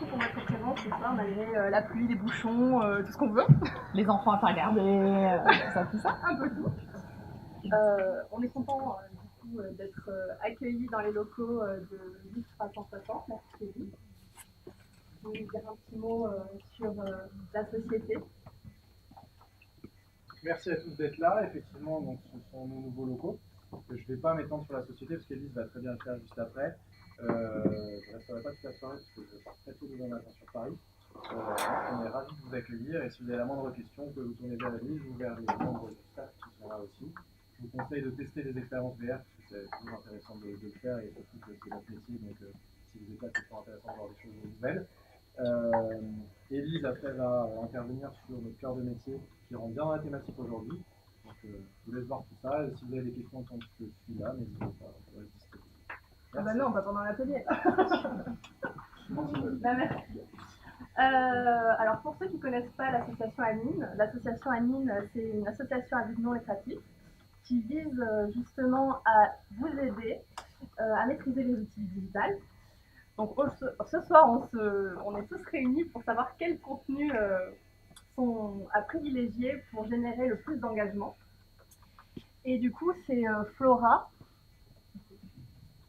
beaucoup pour votre présence ce soir, malgré la pluie, les bouchons, tout ce qu'on veut. Les enfants à pas regarder, tout ça. Un peu tout. On est content du coup d'être accueillis dans les locaux de Vif 360, merci Céline. Je vais vous dire un petit mot sur la société. Merci à tous d'être là. Effectivement, donc, ce sont nos nouveaux locaux. Je ne vais pas m'étendre sur la société parce qu'Élise va très bien le faire juste après. Je ne resterai pas toute la soirée parce que je pars très tôt demain matin sur Paris. On est ravis de vous accueillir et si vous avez la moindre question, vous pouvez vous tourner vers Élise ou vers les membres du staff qui sont là aussi. Je vous conseille de tester les expériences VR parce que c'est toujours intéressant de le faire et surtout que c'est votre métier. Donc, si vous êtes là, c'est toujours intéressant de voir des choses nouvelles. Élise après va intervenir sur notre cœur de métier qui rentre bien dans la thématique aujourd'hui. Donc je vous laisse voir tout ça. Et si vous avez des questions quand je suis là, n'hésitez pas, je reste disponible. Ah bah non, pas pendant l'atelier. Merci. Alors pour ceux qui ne connaissent pas l'association ANIN, c'est une association à but non lucratif qui vise justement à vous aider à maîtriser les outils digitales. Donc ce soir, on est tous réunis pour savoir quels contenus sont à privilégier pour générer le plus d'engagement. Et du coup, c'est Flora,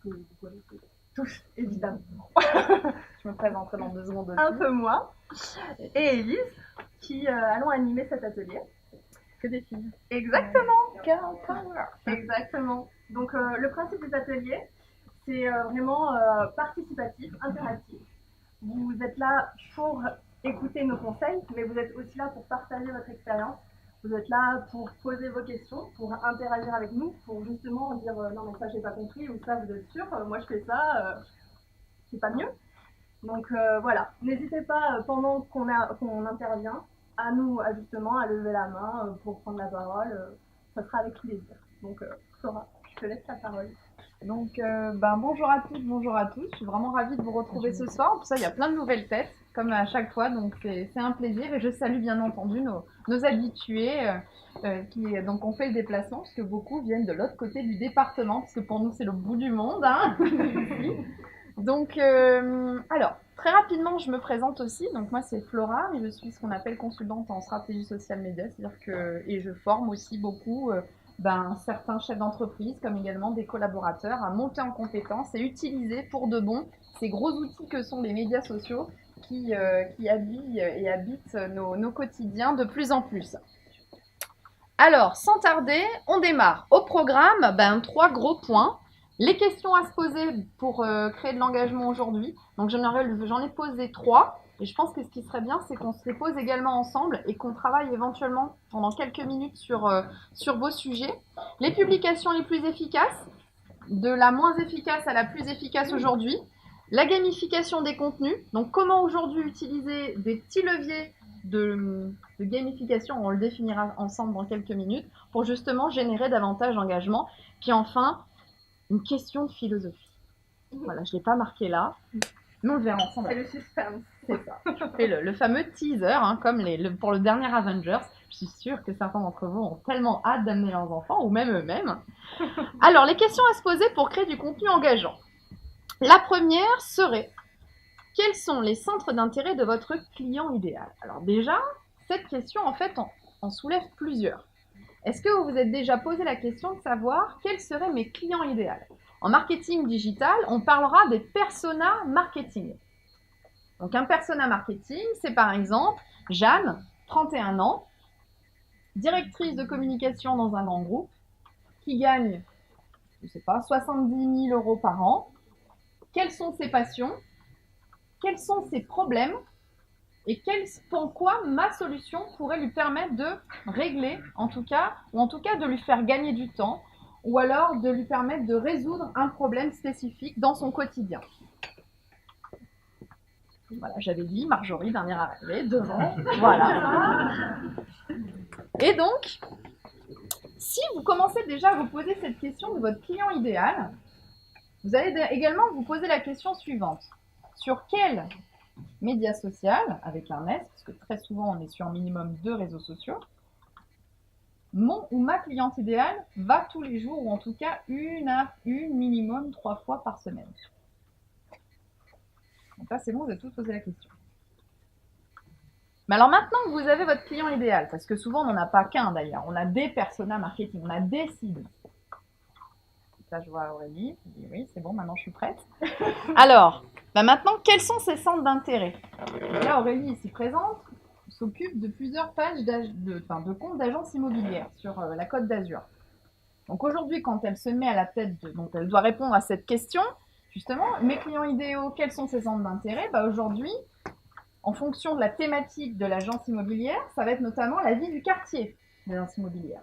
que vous connaissez tous évidemment. Je me présenterai dans 2 secondes aussi. Un peu moi. Et Élise, qui allons animer cet atelier. Que des filles. Exactement. Girl power. Exactement. Donc le principe des ateliers, c'est vraiment participatif, interactif. Vous êtes là pour écouter nos conseils, mais vous êtes aussi là pour partager votre expérience. Vous êtes là pour poser vos questions, pour interagir avec nous, pour justement dire non mais ça j'ai pas compris ou ça vous êtes sûr, moi je fais ça, c'est pas mieux. Donc voilà, n'hésitez pas pendant qu'on intervient à justement à lever la main pour prendre la parole, ça sera avec plaisir. Donc Flora, je te laisse la parole. Donc, bonjour à toutes, bonjour à tous. Je suis vraiment ravie de vous retrouver ce soir. Pour ça, il y a plein de nouvelles têtes, comme à chaque fois. Donc, c'est un plaisir. Et je salue bien entendu nos habitués qui donc ont fait le déplacement, parce que beaucoup viennent de l'autre côté du département, parce que pour nous, c'est le bout du monde. Hein. Donc, alors, très rapidement, je me présente aussi. Donc, moi, c'est Flora et je suis ce qu'on appelle consultante en stratégie social média. C'est-à-dire que, et je forme aussi beaucoup certains chefs d'entreprise, comme également des collaborateurs, à monter en compétences et utiliser pour de bon ces gros outils que sont les médias sociaux qui habillent et habitent nos quotidiens de plus en plus. Alors, sans tarder, on démarre. Au programme, 3 gros points. Les questions à se poser pour créer de l'engagement aujourd'hui. Donc, j'en ai posé 3. Et je pense que ce qui serait bien, c'est qu'on se les pose également ensemble et qu'on travaille éventuellement pendant quelques minutes sur vos sujets. Les publications les plus efficaces, de la moins efficace à la plus efficace aujourd'hui. La gamification des contenus. Donc, comment aujourd'hui utiliser des petits leviers de gamification, on le définira ensemble dans quelques minutes, pour justement générer davantage d'engagement. Puis enfin, une question de philosophie. Voilà, je ne l'ai pas marqué là, mais on le verra ensemble. C'est le suspense. C'est ça. Je fais le fameux teaser, hein, comme pour le dernier Avengers. Je suis sûre que certains d'entre vous ont tellement hâte d'amener leurs enfants, ou même eux-mêmes. Alors, les questions à se poser pour créer du contenu engageant. La première serait, quels sont les centres d'intérêt de votre client idéal? Alors déjà, cette question, en fait, en soulève plusieurs. Est-ce que vous vous êtes déjà posé la question de savoir quels seraient mes clients idéaux? En marketing digital, on parlera des personas marketing. Donc un persona marketing, c'est par exemple Jeanne, 31 ans, directrice de communication dans un grand groupe, qui gagne, je ne sais pas, 70 000 € par an. Quelles sont ses passions? Quels sont ses problèmes? Et en quoi ma solution pourrait lui permettre de régler, en tout cas de lui faire gagner du temps, ou alors de lui permettre de résoudre un problème spécifique dans son quotidien. Voilà, j'avais dit Marjorie, dernière arrivée, devant, voilà. Et donc, si vous commencez déjà à vous poser cette question de votre client idéal, vous allez également vous poser la question suivante. Sur quel média social, avec un S, parce que très souvent on est sur un minimum 2 réseaux sociaux, mon ou ma cliente idéale va tous les jours, ou en tout cas une minimum 3 fois par semaine. Donc là, c'est bon, vous avez tous posé la question. Mais alors maintenant que vous avez votre client idéal, parce que souvent on n'en a pas qu'un d'ailleurs, on a des personas marketing, on a des cibles. Là, je vois Aurélie, qui dit oui, c'est bon, maintenant je suis prête. Alors, maintenant, quels sont ces centres d'intérêt? Là, Aurélie, ici présente, s'occupe de plusieurs pages de comptes d'agences immobilières sur la Côte d'Azur. Donc aujourd'hui, quand elle se met à la tête donc elle doit répondre à cette question, justement, mes clients idéaux, quels sont ces centres d'intérêt? Aujourd'hui, en fonction de la thématique de l'agence immobilière, ça va être notamment la vie du quartier de l'agence immobilière.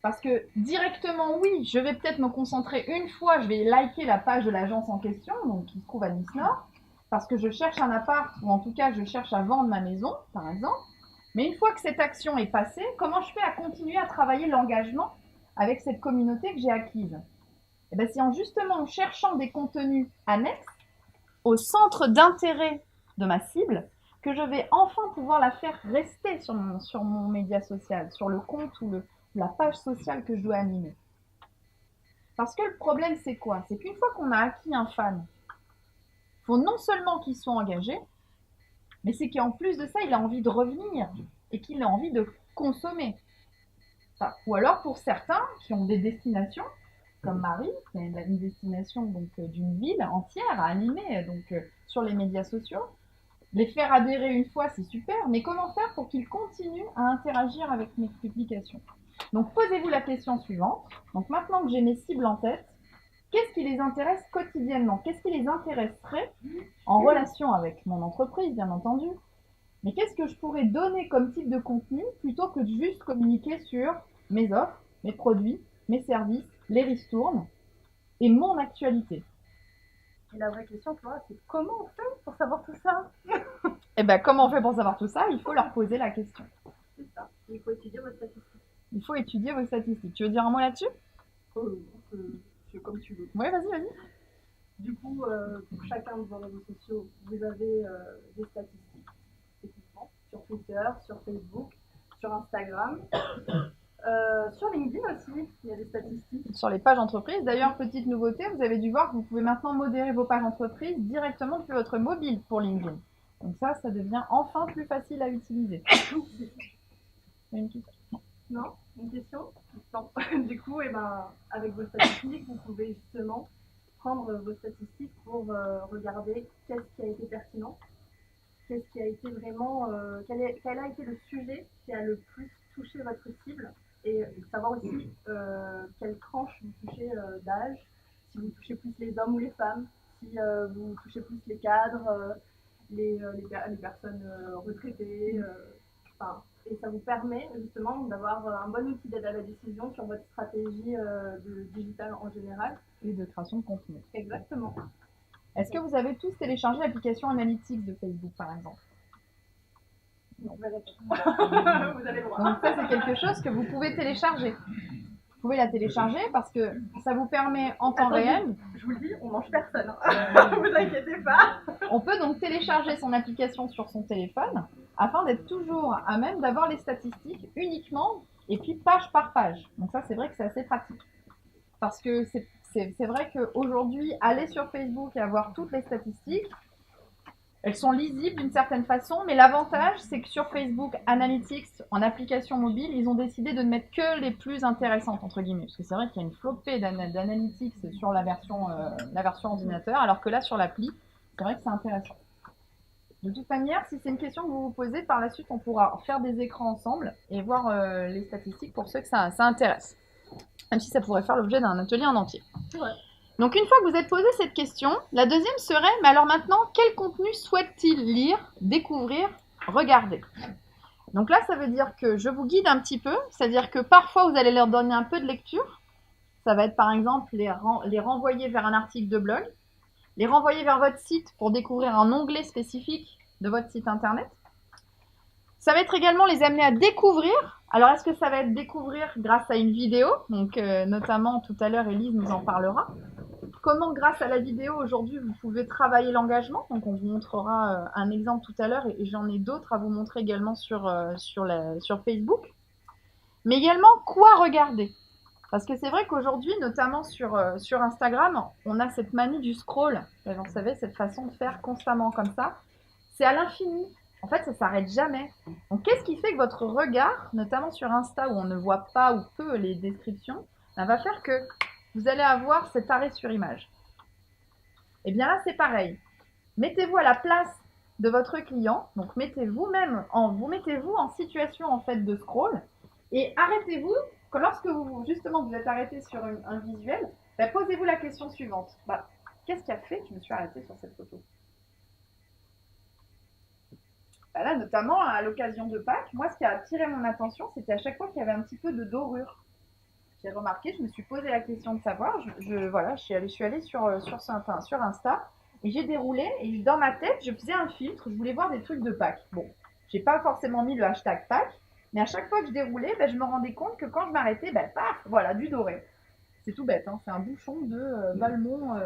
Parce que directement, oui, je vais peut-être me concentrer une fois, je vais liker la page de l'agence en question, donc qui se trouve à Nice Nord, parce que je cherche un appart, ou en tout cas je cherche à vendre ma maison, par exemple. Mais une fois que cette action est passée, comment je fais à continuer à travailler l'engagement avec cette communauté que j'ai acquise? Et bien, c'est en cherchant des contenus annexes au centre d'intérêt de ma cible que je vais enfin pouvoir la faire rester sur mon média social, sur le compte ou la page sociale que je dois animer. Parce que le problème, c'est quoi? C'est qu'une fois qu'on a acquis un fan, il faut non seulement qu'il soit engagé, mais c'est qu'en plus de ça, il a envie de revenir et qu'il a envie de consommer. Enfin, ou alors pour certains qui ont des destinations, comme Marie, qui a une destination d'une ville entière à animer sur les médias sociaux, les faire adhérer une fois, c'est super, mais comment faire pour qu'ils continuent à interagir avec mes publications? Donc posez-vous la question suivante. Donc maintenant que j'ai mes cibles en tête, qu'est-ce qui les intéresse quotidiennement? Qu'est-ce qui les intéresserait en relation avec mon entreprise, bien entendu? Mais qu'est-ce que je pourrais donner comme type de contenu plutôt que de juste communiquer sur mes offres, mes produits, mes services, les ristournes et mon actualité? Et la vraie question, Flora, c'est comment on fait pour savoir tout ça? Eh bien, comment on fait pour savoir tout ça? Il faut leur poser la question. C'est ça. Il faut étudier votre statistique. Il faut étudier vos statistiques. Tu veux dire un mot là-dessus? Comme tu veux. Oui, vas-y. Du coup, pour chacun de vos réseaux sociaux, vous avez des statistiques, effectivement, sur Twitter, sur Facebook, sur Instagram. Sur LinkedIn aussi, il y a des statistiques. Sur les pages entreprises. D'ailleurs, petite nouveauté, vous avez dû voir que vous pouvez maintenant modérer vos pages entreprises directement depuis votre mobile pour LinkedIn. Donc ça devient enfin plus facile à utiliser. Une question? Non, une question? Non. Du coup, avec vos statistiques, vous pouvez justement prendre vos statistiques pour regarder qu'est-ce qui a été pertinent, qu'est-ce qui a été vraiment, quel a été le sujet qui a le plus touché votre cible, et savoir aussi quelle tranche vous touchez d'âge, si vous touchez plus les hommes ou les femmes, si vous touchez plus les cadres, les personnes retraitées, et ça vous permet justement d'avoir un bon outil d'aide à la décision sur votre stratégie de digital en général. Et de création de contenu. Exactement. Est-ce que vous avez tous téléchargé l'application Analytics de Facebook, par exemple? Non, vous allez voir. Donc ça, c'est quelque chose que vous pouvez télécharger. Vous pouvez la télécharger parce que ça vous permet en temps réel. Je vous le dis, on mange personne. Hein. Vous inquiétez pas. On peut donc télécharger son application sur son téléphone afin d'être toujours à même d'avoir les statistiques uniquement et puis page par page. Donc ça, c'est vrai que c'est assez pratique. Parce que c'est vrai qu'aujourd'hui, aller sur Facebook et avoir toutes les statistiques, elles sont lisibles d'une certaine façon, mais l'avantage, c'est que sur Facebook Analytics, en application mobile, ils ont décidé de ne mettre que les plus intéressantes, entre guillemets. Parce que c'est vrai qu'il y a une flopée d'analytics sur la version ordinateur, alors que là, sur l'appli, c'est vrai que c'est intéressant. De toute manière, si c'est une question que vous vous posez, par la suite, on pourra faire des écrans ensemble et voir les statistiques pour ceux que ça intéresse. Même si ça pourrait faire l'objet d'un atelier en entier. C'est vrai. Donc une fois que vous êtes posé cette question, la deuxième serait, mais alors maintenant, quel contenu souhaite-t-il lire, découvrir, regarder? Donc là, ça veut dire que je vous guide un petit peu, c'est-à-dire que parfois vous allez leur donner un peu de lecture. Ça va être par exemple les renvoyer vers un article de blog, les renvoyer vers votre site pour découvrir un onglet spécifique de votre site internet. Ça va être également les amener à découvrir. Alors, est-ce que ça va être découvrir grâce à une vidéo? Donc, notamment, tout à l'heure, Élise nous en parlera. Comment, grâce à la vidéo, aujourd'hui, vous pouvez travailler l'engagement? Donc, on vous montrera un exemple tout à l'heure et j'en ai d'autres à vous montrer également sur Facebook. Mais également, quoi regarder? Parce que c'est vrai qu'aujourd'hui, notamment sur Instagram, on a cette manie du scroll. Vous savez, cette façon de faire constamment comme ça. C'est à l'infini. En fait, ça s'arrête jamais. Donc, qu'est-ce qui fait que votre regard, notamment sur Insta où on ne voit pas ou peu les descriptions, va faire que vous allez avoir cet arrêt sur image. Et bien là, c'est pareil. Mettez-vous à la place de votre client. Donc, mettez-vous en situation en fait de scroll et arrêtez-vous. Lorsque vous êtes arrêté sur un visuel, posez-vous la question suivante. Qu'est-ce qui a fait que je me suis arrêtée sur cette photo? Là, notamment à l'occasion de Pâques, moi, ce qui a attiré mon attention, c'était à chaque fois qu'il y avait un petit peu de dorure. J'ai remarqué, je me suis posé la question de savoir. Je suis allée sur Insta et j'ai déroulé. Et dans ma tête, je faisais un filtre. Je voulais voir des trucs de Pâques. Bon, j'ai pas forcément mis le hashtag Pâques, mais à chaque fois que je déroulais, je me rendais compte que quand je m'arrêtais, paf, voilà, du doré. C'est tout bête, hein, c'est un bouchon de Valmont.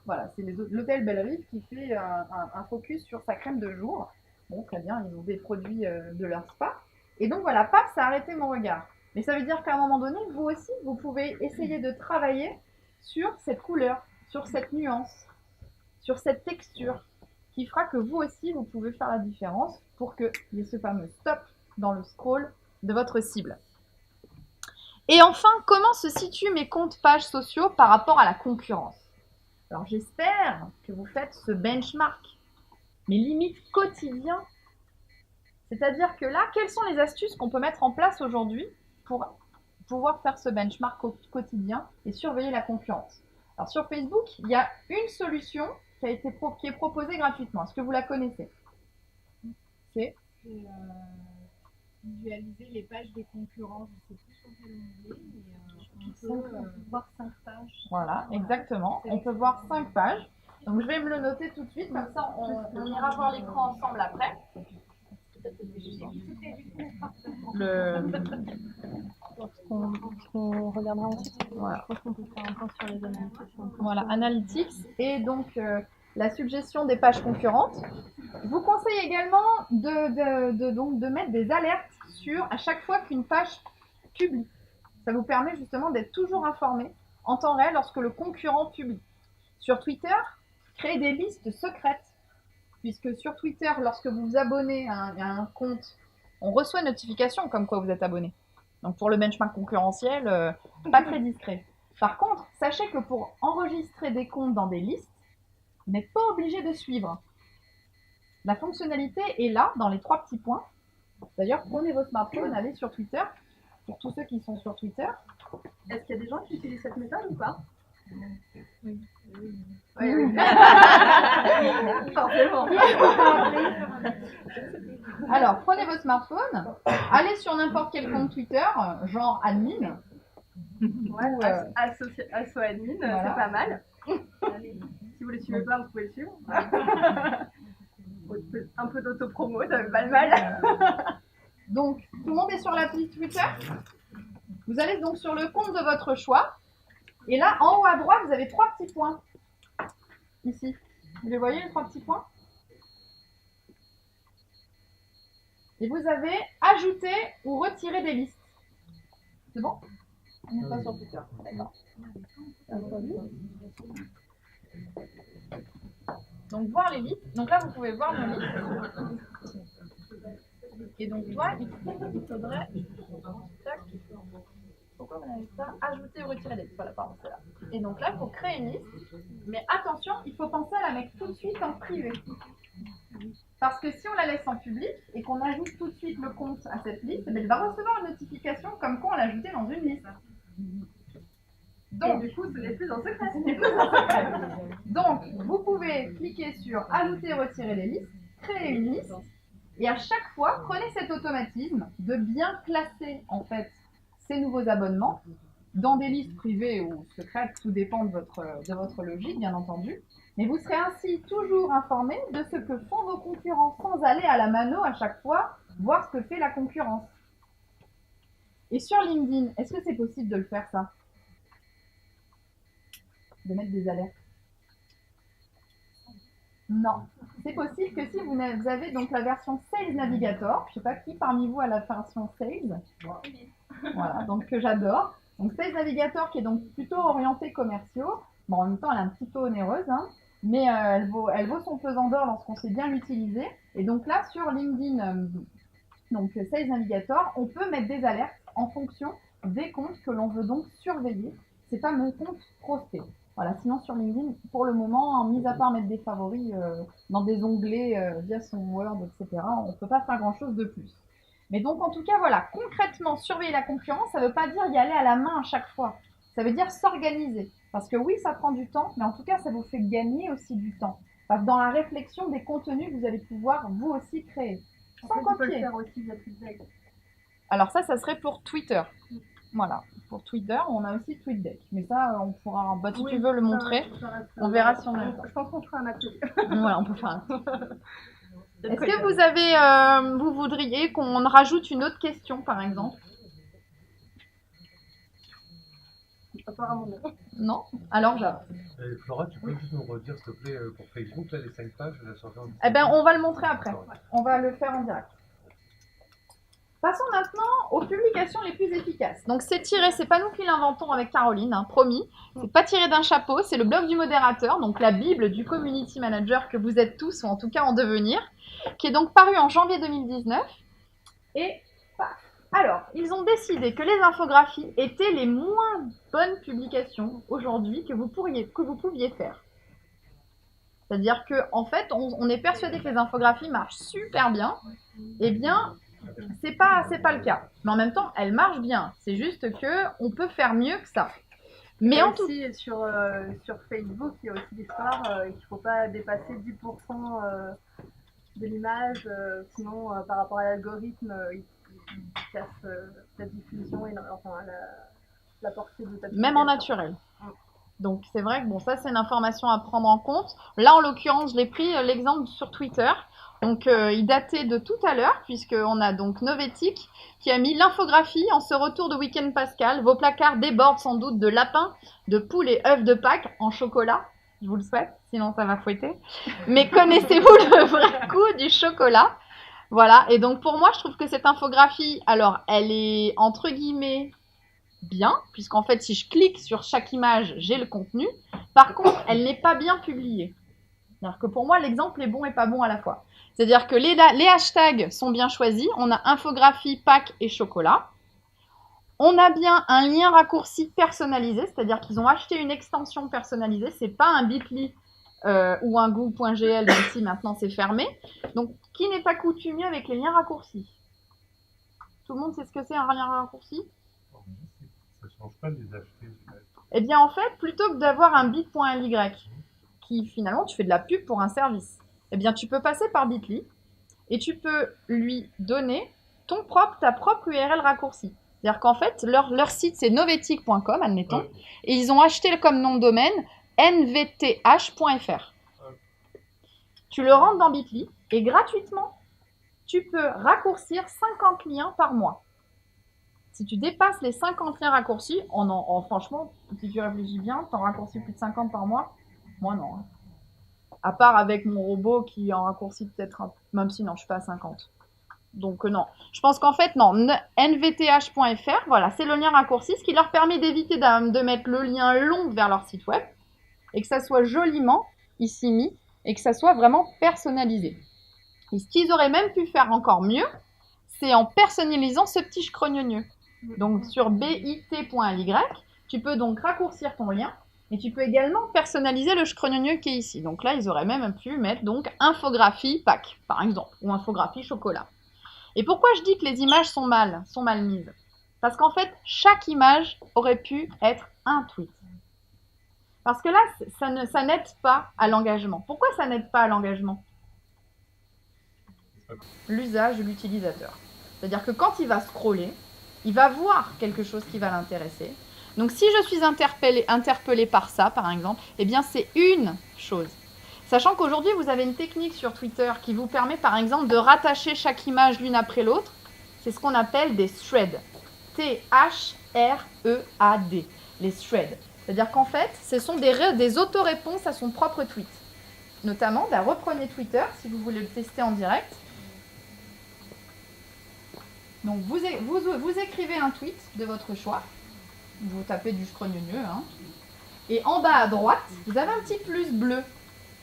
Voilà, c'est l'hôtel Bellerive qui fait un focus sur sa crème de jour. Bon, très bien, ils ont des produits de leur spa. Et donc voilà, paf, ça a arrêté mon regard. Mais ça veut dire qu'à un moment donné, vous aussi, vous pouvez essayer de travailler sur cette couleur, sur cette nuance, sur cette texture, qui fera que vous aussi, vous pouvez faire la différence pour qu'il y ait ce fameux stop dans le scroll de votre cible. Et enfin, comment se situent mes comptes pages sociaux par rapport à la concurrence? Alors j'espère que vous faites ce benchmark, mais limite quotidien. C'est-à-dire que là, quelles sont les astuces qu'on peut mettre en place aujourd'hui pour pouvoir faire ce benchmark quotidien et surveiller la concurrence? Alors sur Facebook, il y a une solution qui est proposée gratuitement. Est-ce que vous la connaissez? C'est visualiser les pages des concurrents. Je ne sais plus sur quel onglet, mais on peut voir 5 pages. Voilà, exactement. On peut voir 5 pages. Donc je vais me le noter tout de suite, comme ça on ira voir l'écran ensemble après. On regardera ensuite. Voilà. Je pense qu'on peut faire un point sur les analytics. Voilà, Analytics et donc la suggestion des pages concurrentes. Je vous conseille également de mettre des alertes à chaque fois qu'une page publie. Ça vous permet justement d'être toujours informé en temps réel lorsque le concurrent publie. Sur Twitter, créez des listes secrètes. Puisque sur Twitter, lorsque vous vous abonnez à un compte, on reçoit une notification comme quoi vous êtes abonné. Donc pour le benchmark concurrentiel, pas très discret. Par contre, sachez que pour enregistrer des comptes dans des listes, vous n'êtes pas obligé de suivre. La fonctionnalité est là, dans les 3 petits points. D'ailleurs, prenez votre smartphone, allez sur Twitter. Pour tous ceux qui sont sur Twitter. Est-ce qu'il y a des gens qui utilisent cette méthode ou pas? Oui. Oui. Forcément. Alors, prenez votre smartphone, allez sur n'importe quel compte Twitter, genre admin. Ouais, asso admin, Voilà. c'est pas mal. Si vous le suivez pas, vous pouvez le suivre. Un peu d'autopromo, ça fait pas de mal. Donc, tout le monde est sur l'appli Twitter. Vous allez donc sur le compte de votre choix. Et là, en haut à droite, vous avez 3 petits points. Ici. Vous les voyez, les 3 petits points? Et vous avez ajouté ou retiré des listes. C'est bon? On n'est pas sur Twitter. D'accord. Donc, voir les listes. Donc là, vous pouvez voir nos listes. Et donc, toi, il faudrait... Tac. Pourquoi vous n'avez pas ajouté ou retiré des listes? Voilà, pardon, c'est là. Et donc là, il faut créer une liste. Mais attention, il faut penser à la mettre tout de suite en privé. Parce que si on la laisse en public et qu'on ajoute tout de suite le compte à cette liste, il va recevoir une notification comme quoi on l'a ajouté dans une liste. Donc, du coup, ce n'est plus en secret. Donc, vous pouvez cliquer sur ajouter et retirer les listes, créer une liste, et à chaque fois, prenez cet automatisme de bien classer en fait ces nouveaux abonnements dans des listes privées ou secrètes, tout dépend de votre logique, bien entendu. Mais vous serez ainsi toujours informé de ce que font vos concurrents, sans aller à la mano à chaque fois, voir ce que fait la concurrence. Et sur LinkedIn, est-ce que c'est possible de le faire ça? De mettre des alertes? Non. C'est possible que si vous avez donc la version Sales Navigator, je ne sais pas qui parmi vous a la version Sales. Voilà, donc que j'adore. Donc Sales Navigator qui est donc plutôt orienté commerciaux. Bon, en même temps, elle est un petit peu onéreuse, hein, mais elle vaut son pesant d'or lorsqu'on sait bien l'utiliser. Et donc là, sur LinkedIn, donc Sales Navigator, on peut mettre des alertes en fonction des comptes que l'on veut donc surveiller, ces fameux comptes prospects. Voilà, sinon sur LinkedIn, pour le moment, mis à part mettre des favoris dans des onglets via son Word, etc., on ne peut pas faire grand-chose de plus. Mais donc, en tout cas, voilà, concrètement, surveiller la concurrence, ça ne veut pas dire y aller à la main à chaque fois. Ça veut dire s'organiser. Parce que oui, ça prend du temps, mais en tout cas, ça vous fait gagner aussi du temps. Parce que dans la réflexion des contenus que vous allez pouvoir vous aussi créer. Sans copier. On peut le faire aussi via TweetDeck. Alors ça serait pour Twitter. Voilà, pour Twitter, on a aussi TweetDeck. Mais ça, on pourra, si tu veux le montrer, on verra si on a le temps. Je pense qu'on fera un atelier. Voilà, on peut faire un Est-ce que vous avez, vous voudriez qu'on rajoute une autre question, par exemple? Apparemment non. Non? Alors, Java. Flora, tu peux juste nous redire, s'il te plaît, pour Facebook, là, les 5 pages, la sortie en Eh bien, on va le montrer après. On va le faire en direct. Passons maintenant aux publications les plus efficaces. Donc, c'est tiré, c'est pas nous qui l'inventons avec Caroline, hein, promis. C'est pas tiré d'un chapeau, c'est le blog du modérateur, donc la bible du community manager que vous êtes tous, ou en tout cas en devenir, qui est donc paru en janvier 2019. Et alors, ils ont décidé que les infographies étaient les moins bonnes publications aujourd'hui que vous pouviez faire. C'est-à-dire qu'en fait, on est persuadé que les infographies marchent super bien. Eh bien, c'est pas le cas. Mais en même temps, elles marchent bien. C'est juste qu'on peut faire mieux que ça. Mais en tout cas, sur Facebook, il y a aussi l'histoire qu'il ne faut pas dépasser 10% de l'image. Sinon, par rapport à l'algorithme, il casse la diffusion et la portée de ta publication. Même en naturel. Donc c'est vrai que bon, ça c'est une information à prendre en compte. Là en l'occurrence, je l'ai pris l'exemple sur Twitter. Donc il datait de tout à l'heure, puisqu'on a donc Novetic qui a mis l'infographie en ce retour de week-end pascal. Vos placards débordent sans doute de lapins, de poules et œufs de Pâques en chocolat. Je vous le souhaite, sinon ça va fouetter. Mais connaissez-vous le vrai goût du chocolat? Voilà, et donc pour moi, je trouve que cette infographie, alors elle est entre guillemets bien, puisqu'en fait, si je clique sur chaque image, j'ai le contenu. Par contre, elle n'est pas bien publiée. C'est-à-dire que pour moi, l'exemple est bon et pas bon à la fois. C'est-à-dire que les hashtags sont bien choisis. On a infographie, Pâques et chocolat. On a bien un lien raccourci personnalisé, c'est-à-dire qu'ils ont acheté une extension personnalisée. C'est pas un Bitly ou un Goo.gl, même si maintenant c'est fermé. Donc, qui n'est pas coutumier avec les liens raccourcis? Tout le monde sait ce que c'est un lien raccourci? Ça ne change pas de les acheter. Eh bien, en fait, plutôt que d'avoir un bit.ly qui, finalement, tu fais de la pub pour un service, eh bien, tu peux passer par Bitly et tu peux lui donner ta propre URL raccourci. C'est-à-dire qu'en fait, leur site, c'est novetic.com, admettons, ouais. Et ils ont acheté comme nom de domaine nvth.fr. Tu le rentres dans Bitly et gratuitement, tu peux raccourcir 50 liens par mois. Si tu dépasses les 50 liens raccourcis, franchement, si tu réfléchis bien, tu en raccourcis plus de 50 par mois. Moi, non. Hein. À part avec mon robot qui en raccourcit peut-être, même si non, je suis pas à 50. Donc non. Je pense qu'en fait, non. nvth.fr, voilà, c'est le lien raccourci, ce qui leur permet d'éviter de mettre le lien long vers leur site web et que ça soit joliment ici mis et que ça soit vraiment personnalisé. Et ce qu'ils auraient même pu faire encore mieux, c'est en personnalisant ce petit scrognonieux. Donc sur bit.ly, tu peux donc raccourcir ton lien et tu peux également personnaliser le scrognonieux qui est ici. Donc là, ils auraient même pu mettre donc infographie Pâques, par exemple, ou infographie chocolat. Et pourquoi je dis que les images sont mal mises? Parce qu'en fait, chaque image aurait pu être un tweet. Parce que là, ça n'aide pas à l'engagement. Pourquoi ça n'aide pas à l'engagement? L'usage de l'utilisateur. C'est-à-dire que quand il va scroller, il va voir quelque chose qui va l'intéresser. Donc si je suis interpellée par ça, par exemple, eh bien c'est une chose. Sachant qu'aujourd'hui, vous avez une technique sur Twitter qui vous permet, par exemple, de rattacher chaque image l'une après l'autre. C'est ce qu'on appelle des threads. T-H-R-E-A-D. Les threads. C'est-à-dire qu'en fait, ce sont des autoréponses à son propre tweet. Notamment, reprenez Twitter si vous voulez le tester en direct. Donc, vous écrivez un tweet de votre choix. vous tapez du scrogneux, hein. Et en bas à droite, vous avez un petit plus bleu.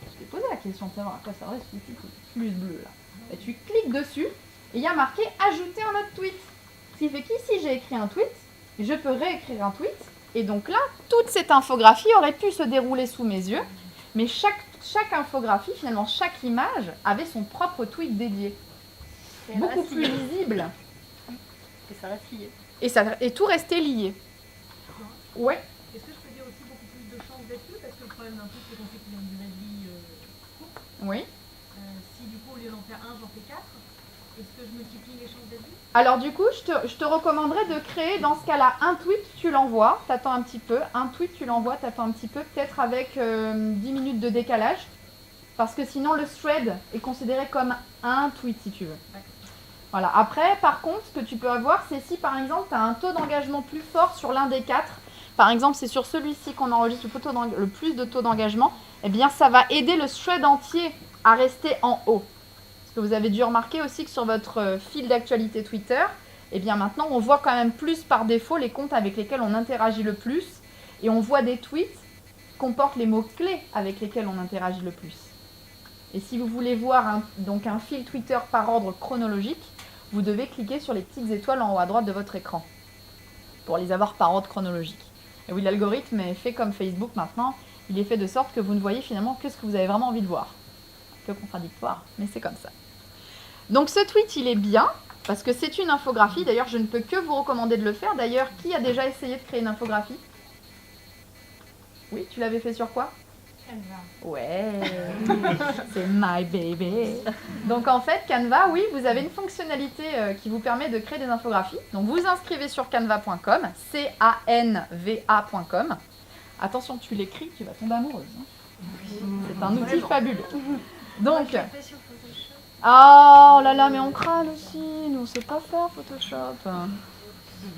Je t'ai posé la question de savoir à quoi ça reste ce petit plus bleu là. Et tu cliques dessus et il y a marqué ajouter un autre tweet. Ce qui fait qu'ici j'ai écrit un tweet, je peux réécrire un tweet. Et donc là, toute cette infographie aurait pu se dérouler sous mes yeux. Mais chaque infographie, finalement, chaque image avait son propre tweet dédié. Beaucoup plus lisible. Et ça reste lié. Et tout restait lié. Ouais. Est-ce que je peux dire aussi beaucoup plus de chances d'être vu? Parce que le problème d'un truc, c'est qu'on sait qu'il a une durée de vie courte. Oui. Si du coup, au lieu d'en faire un, j'en fais 4, est-ce que je multiplie les chances d'être vu? Alors du coup, je te recommanderais de créer dans ce cas-là un tweet, tu l'envoies, t'attends un petit peu. Un tweet, tu l'envoies, t'attends un petit peu, peut-être avec 10 minutes de décalage. Parce que sinon, le thread est considéré comme un tweet, si tu veux. Voilà. Après, par contre, ce que tu peux avoir, c'est si par exemple, tu as un taux d'engagement plus fort sur l'un des 4. Par exemple, c'est sur celui-ci qu'on enregistre le plus de taux d'engagement. Eh bien, ça va aider le thread entier à rester en haut. Parce que vous avez dû remarquer aussi que sur votre fil d'actualité Twitter, eh bien maintenant, on voit quand même plus par défaut les comptes avec lesquels on interagit le plus. Et on voit des tweets qui comportent les mots-clés avec lesquels on interagit le plus. Et si vous voulez voir un fil Twitter par ordre chronologique, vous devez cliquer sur les petites étoiles en haut à droite de votre écran pour les avoir par ordre chronologique. Et oui, l'algorithme est fait comme Facebook maintenant. Il est fait de sorte que vous ne voyez finalement que ce que vous avez vraiment envie de voir. Un peu contradictoire, mais c'est comme ça. Donc ce tweet, il est bien parce que c'est une infographie. D'ailleurs, je ne peux que vous recommander de le faire. D'ailleurs, qui a déjà essayé de créer une infographie? Oui, tu l'avais fait sur quoi? Canva. Ouais, c'est my baby. Donc en fait, Canva, oui, vous avez une fonctionnalité qui vous permet de créer des infographies. Donc vous inscrivez sur canva.com, canva.com. Attention, tu l'écris, tu vas tomber amoureuse. Hein. C'est un outil fabuleux. Donc, oh là là, mais on crâne aussi. Nous, on sait pas faire Photoshop.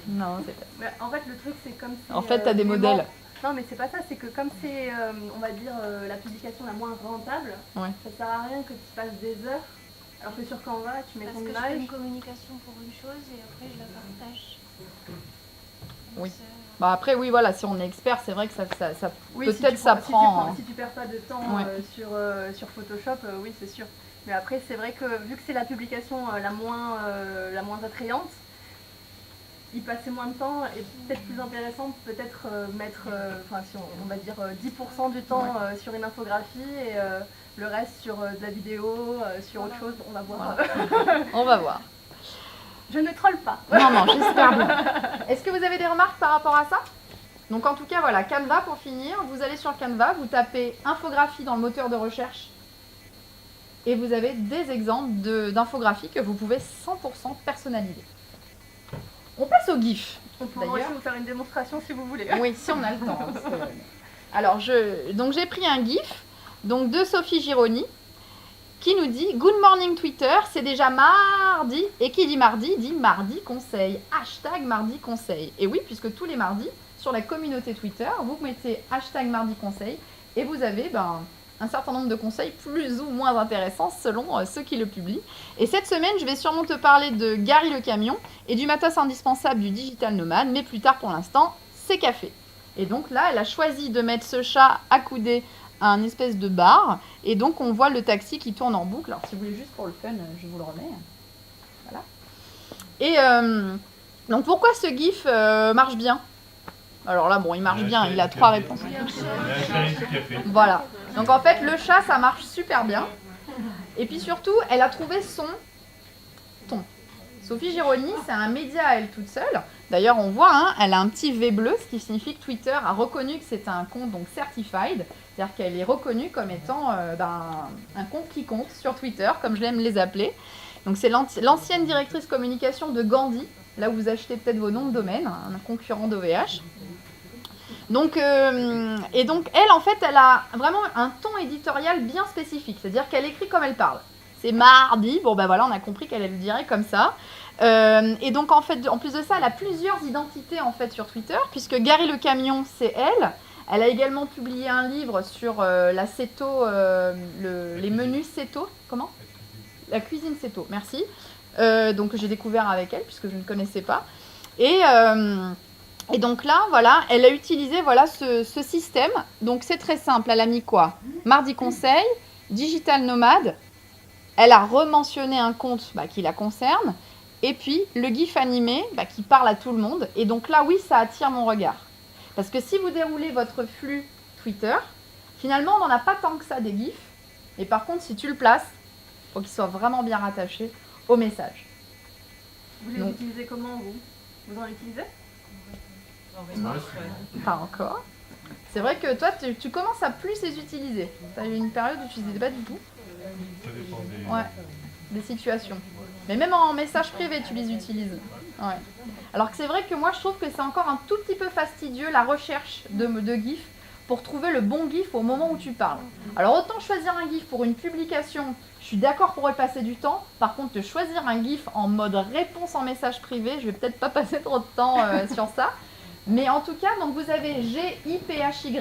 Non, c'est pas. Mais en fait, le truc, c'est comme si. En fait, tu as des vraiment- modèles. Non, mais c'est pas ça, c'est que comme c'est, on va dire, la publication la moins rentable, Ouais. ça sert à rien que tu passes des heures. Alors que sur Canva, tu mets Parce ton que je fais une image. communication pour une chose et après je la partage. Oui. Donc, Bah après, oui, voilà, si on est expert, c'est vrai que ça Oui, peut-être si ça tu prend. si tu perds pas de temps Ouais. sur Photoshop, oui, c'est sûr. Mais après, c'est vrai que vu que c'est la publication la moins attrayante, y passer moins de temps est peut-être plus intéressant, peut-être mettre, si on va dire 10% du temps sur une infographie et le reste sur de la vidéo, sur autre chose, on va voir. On va voir. Je ne troll pas. Non, j'espère bien. Est-ce que vous avez des remarques par rapport à ça? Donc en tout cas, voilà, Canva pour finir. Vous allez sur Canva, vous tapez infographie dans le moteur de recherche et vous avez des exemples d'infographies que vous pouvez 100% personnaliser. On passe au GIF. On pourra aussi D'ailleurs. vous faire une démonstration si vous voulez. Oui, si on a le temps. Parce que- Alors, donc j'ai pris un GIF donc de Sophie Gironi qui nous dit Good morning Twitter, c'est déjà mardi. Et qui dit mardi conseil. Hashtag mardi conseil. Et oui, puisque tous les mardis, sur la communauté Twitter, vous mettez hashtag mardi conseil et vous avez un certain nombre de conseils plus ou moins intéressants selon ceux qui le publient. Et cette semaine, je vais sûrement te parler de Gary le camion et du matos indispensable du digital nomade, mais plus tard pour l'instant, c'est café. Et donc là, elle a choisi de mettre ce chat accoudé à un espèce de bar, et donc on voit le taxi qui tourne en boucle. Alors si vous voulez juste pour le fun, je vous le remets. Voilà. Et donc pourquoi ce GIF marche bien? Alors là, bon, il marche bien, il a 3 réponses. Voilà. Donc en fait, le chat, ça marche super bien. Et puis surtout, elle a trouvé son ton. Sophie Gironi, c'est un média à elle toute seule. D'ailleurs, on voit, hein, elle a un petit V bleu, ce qui signifie que Twitter a reconnu que c'est un compte donc certified. C'est-à-dire qu'elle est reconnue comme étant un compte qui compte sur Twitter, comme je l'aime les appeler. Donc c'est l'ancienne directrice communication de Gandhi, là où vous achetez peut-être vos noms de domaine, un concurrent d'OVH. Donc, et donc, elle, en fait, elle a vraiment un ton éditorial bien spécifique. C'est-à-dire qu'elle écrit comme elle parle. C'est mardi, bon ben voilà, on a compris qu'elle le dirait comme ça. Et donc, en fait, en plus de ça, elle a plusieurs identités, en fait, sur Twitter, puisque Gary le camion, c'est elle. Elle a également publié un livre sur la Seto, les menus Seto. Comment? La cuisine Seto, merci. Donc, j'ai découvert avec elle, puisque je ne connaissais pas. Et donc là, voilà, elle a utilisé voilà, ce système. Donc c'est très simple. Elle a mis quoi? Mardi Conseil, Digital Nomade. Elle a rementionné un compte qui la concerne. Et puis le GIF animé qui parle à tout le monde. Et donc là, oui, ça attire mon regard. Parce que si vous déroulez votre flux Twitter, finalement, on n'en a pas tant que ça des GIFs. Et par contre, si tu le places, il faut qu'il soit vraiment bien rattaché au message. Vous les utilisez comment, vous? Vous en utilisez? Pas encore. C'est vrai que toi, tu commences à plus les utiliser. Tu as eu une période où tu ne les utilisais pas du tout. Ouais, des situations. Mais même en message privé, tu les utilises. Ouais. Alors que c'est vrai que moi, je trouve que c'est encore un tout petit peu fastidieux, la recherche de GIF, pour trouver le bon GIF au moment où tu parles. Alors autant choisir un GIF pour une publication, je suis d'accord pour y passer du temps. Par contre, de choisir un GIF en mode réponse en message privé, je vais peut-être pas passer trop de temps sur ça. Mais en tout cas, donc vous avez GIPHY,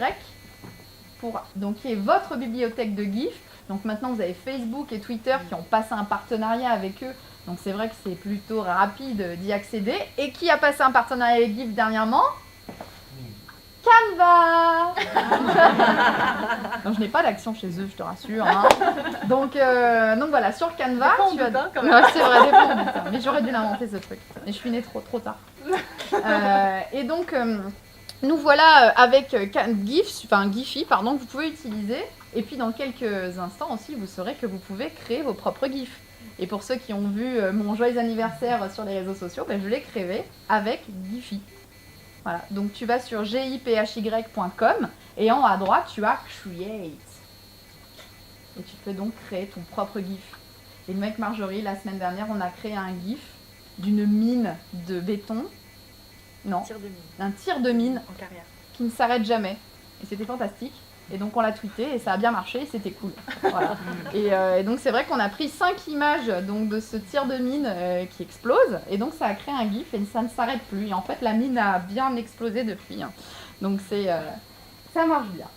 qui est votre bibliothèque de GIF. Donc maintenant, vous avez Facebook et Twitter qui ont passé un partenariat avec eux. Donc c'est vrai que c'est plutôt rapide d'y accéder. Et qui a passé un partenariat avec GIF dernièrement? Canva. Donc je n'ai pas d'action chez eux, je te rassure. Hein. Donc voilà, sur Canva, tu as... quand même. Ouais, c'est vrai, des fois, on dit ça. Mais j'aurais dû l'inventer ce truc. Mais je suis née trop tard. Et donc, nous voilà avec Giphy, que vous pouvez utiliser. Et puis dans quelques instants aussi, vous saurez que vous pouvez créer vos propres GIFs. Et pour ceux qui ont vu mon joyeux anniversaire sur les réseaux sociaux, je l'ai créé avec Giphy. Voilà, donc tu vas sur giphy.com et en haut à droite, tu as Create. Et tu peux donc créer ton propre GIF. Et nous, avec Marjorie, la semaine dernière, on a créé un GIF d'une mine de béton. Non, un tir de mine en carrière qui ne s'arrête jamais. Et c'était fantastique. Et donc on l'a tweeté et ça a bien marché et c'était cool. Voilà. Et donc c'est vrai qu'on a pris 5 images de ce tir de mine qui explose. Et donc ça a créé un GIF et ça ne s'arrête plus. Et en fait la mine a bien explosé depuis. Hein. Donc ça marche bien.